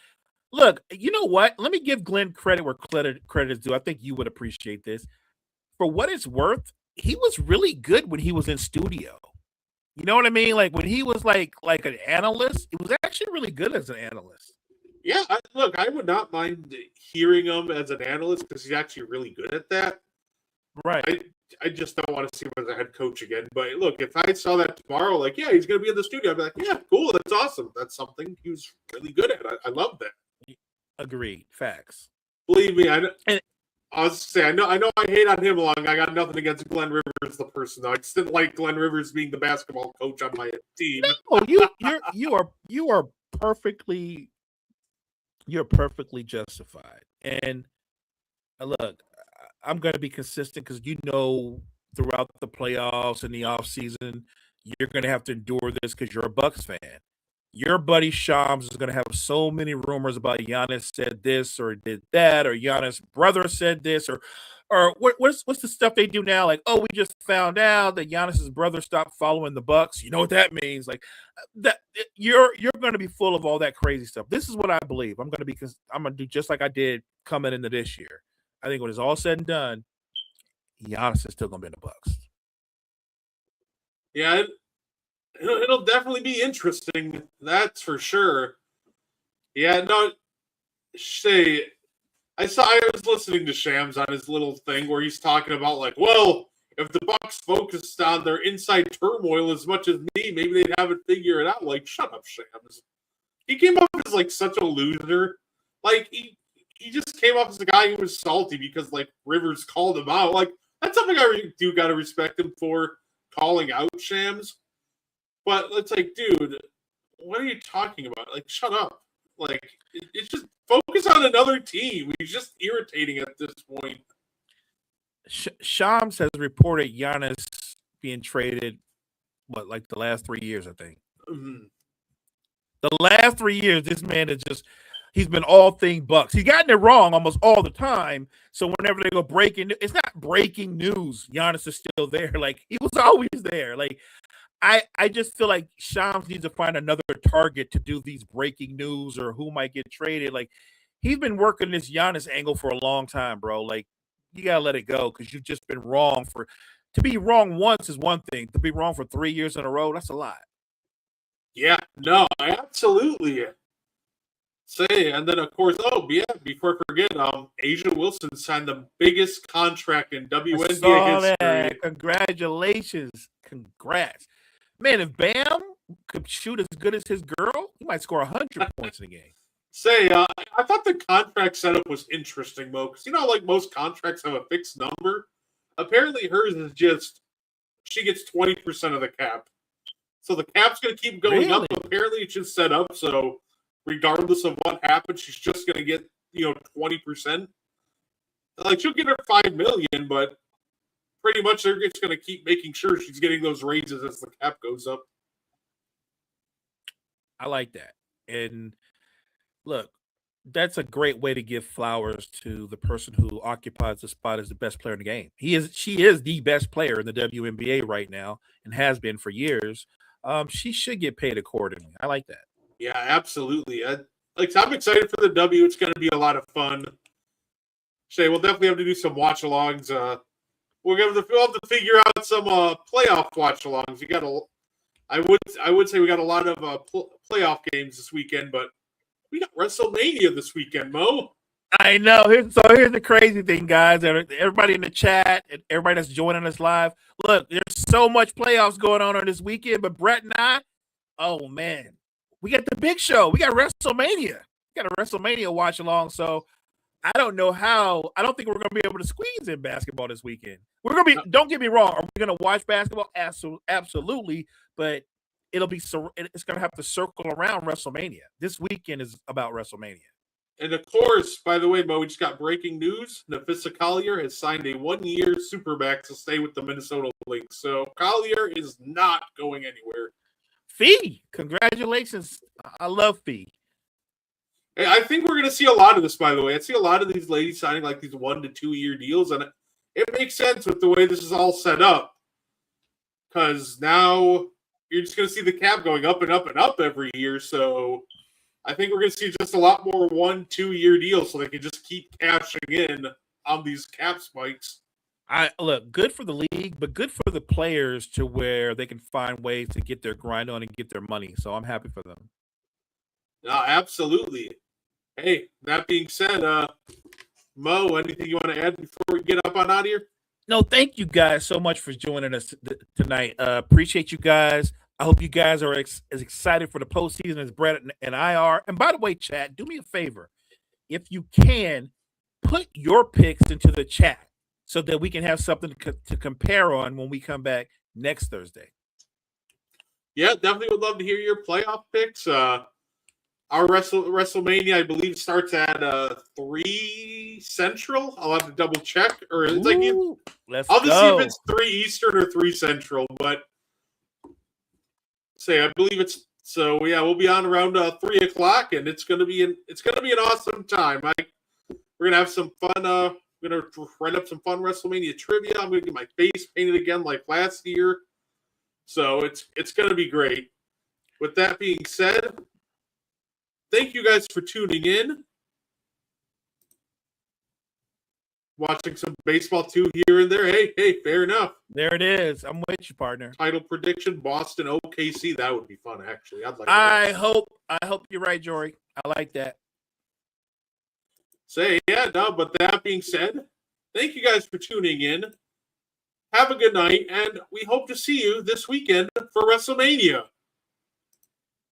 Look, you know what? Let me give Glenn credit where credit is due. I think you would appreciate this. For what it's worth, he was really good when he was in studio. You know what I mean? Like when he was like an analyst, he was actually really good as an analyst. Yeah, look, I would not mind hearing him as an analyst because he's actually really good at that. Right. I just don't want to see him as a head coach again. But look, if I saw that tomorrow, like, yeah, he's going to be in the studio, I'd be like, yeah, cool, that's awesome. That's something he was really good at. I love that. Agreed. Facts. Believe me, I know. I was say I know I hate on him long. I got nothing against Glenn Rivers, the person though. I just didn't like Glenn Rivers being the basketball coach on my team. No, you are perfectly justified. And look, I'm going to be consistent because throughout the playoffs and the offseason, you're going to have to endure this because you're a Bucks fan. Your buddy Shams is going to have so many rumors about Giannis said this or did that, or Giannis' brother said this, or what's the stuff they do now? Like, oh, we just found out that Giannis' brother stopped following the Bucks. You know what that means? Like that, you're going to be full of all that crazy stuff. This is what I believe. I'm going to do just like I did coming into this year. I think when it's all said and done, Giannis is still going to be in the Bucks. Yeah, it'll definitely be interesting. That's for sure. Yeah, no. I was listening to Shams on his little thing where he's talking about like, well, if the Bucks focused on their inside turmoil as much as me, maybe they'd have it figure it out. Like, shut up, Shams. He came off as like such a loser. Like he just came off as a guy who was salty because like Rivers called him out. Like that's something I do got to respect him for, calling out Shams. But it's like, dude, what are you talking about? Like, shut up. Like, it's just focus on another team. He's just irritating at this point. Shams has reported Giannis being traded, like the last 3 years, I think. Mm-hmm. The last 3 years, this man he's been all thing Bucks. He's gotten it wrong almost all the time. So whenever they go breaking, it's not breaking news. Giannis is still there. Like, he was always there. Like, I just feel like Shams needs to find another target to do these breaking news or who might get traded. Like, he's been working this Giannis angle for a long time, bro. Like, you got to let it go because you've just been wrong to be wrong once is one thing. To be wrong for 3 years in a row, that's a lot. Yeah, no, absolutely. And then, of course, before I forget, Asia Wilson signed the biggest contract in WNBA history. Congratulations. Congrats. Man, if Bam could shoot as good as his girl, he might score 100 points in a game. I thought the contract setup was interesting, Mo, because like most contracts have a fixed number. Apparently hers is just, she gets 20% of the cap. So the cap's going to keep going up. Apparently it's just set up, so regardless of what happens, she's just going to get, 20%. Like, she'll get her $5 million, but pretty much they're just going to keep making sure she's getting those raises as the cap goes up. I like that. And look, that's a great way to give flowers to the person who occupies the spot as the best player in the game. She is the best player in the WNBA right now and has been for years. She should get paid accordingly. I like that. Yeah, absolutely. I'm excited for the W. It's going to be a lot of fun. We'll definitely have to do some watch-alongs. We'll have to figure out some playoff watch-alongs. I would say we got a lot of playoff games this weekend, but we got WrestleMania this weekend, Mo. I know. Here's the crazy thing, guys. Everybody in the chat, and everybody that's joining us live. Look, there's so much playoffs going on this weekend, but Brett and I, oh man, we got the big show. We got WrestleMania. We got a WrestleMania watch along. So I don't know how. I don't think we're going to be able to squeeze in basketball this weekend. We're going to be. Don't get me wrong. Are we going to watch basketball? Absolutely. But it's going to have to circle around WrestleMania. This weekend is about WrestleMania. And of course, by the way, Mo, we just got breaking news. Nafisa Collier has signed a 1-year supermax to stay with the Minnesota Lynx. So Collier is not going anywhere. Fee, congratulations. I love Fee. I think we're going to see a lot of this, by the way. I see a lot of these ladies signing like these 1 to 2 year deals, and it makes sense with the way this is all set up. Because now you're just going to see the cap going up and up and up every year. So I think we're going to see just a lot more 1-2 year deals so they can just keep cashing in on these cap spikes. I look good for the league, but good for the players to where they can find ways to get their grind on and get their money. So I'm happy for them. No, absolutely. Hey, that being said, Mo, anything you want to add before we get up on out of here? No, thank you guys so much for joining us tonight. Appreciate you guys. I hope you guys are as excited for the postseason as Brett and I are. And by the way, chat, do me a favor. If you can, put your picks into the chat so that we can have something to compare on when we come back next Thursday. Yeah, definitely would love to hear your playoff picks. Our WrestleMania, I believe, starts at 3 Central. I'll have to double check. Or it's I'll just see if it's 3 Eastern or 3 Central. But I believe it's so. Yeah, we'll be on around 3 o'clock, and it's gonna be an awesome time. We're gonna have some fun. We're gonna write up some fun WrestleMania trivia. I'm gonna get my face painted again like last year. So it's gonna be great. With that being said, thank you guys for tuning in. Watching some baseball too here and there. Hey, fair enough. There it is. I'm with you, partner. Title prediction: Boston OKC. That would be fun, actually. I'd like. I hope you're right, Jory. I like that. But that being said, thank you guys for tuning in. Have a good night, and we hope to see you this weekend for WrestleMania.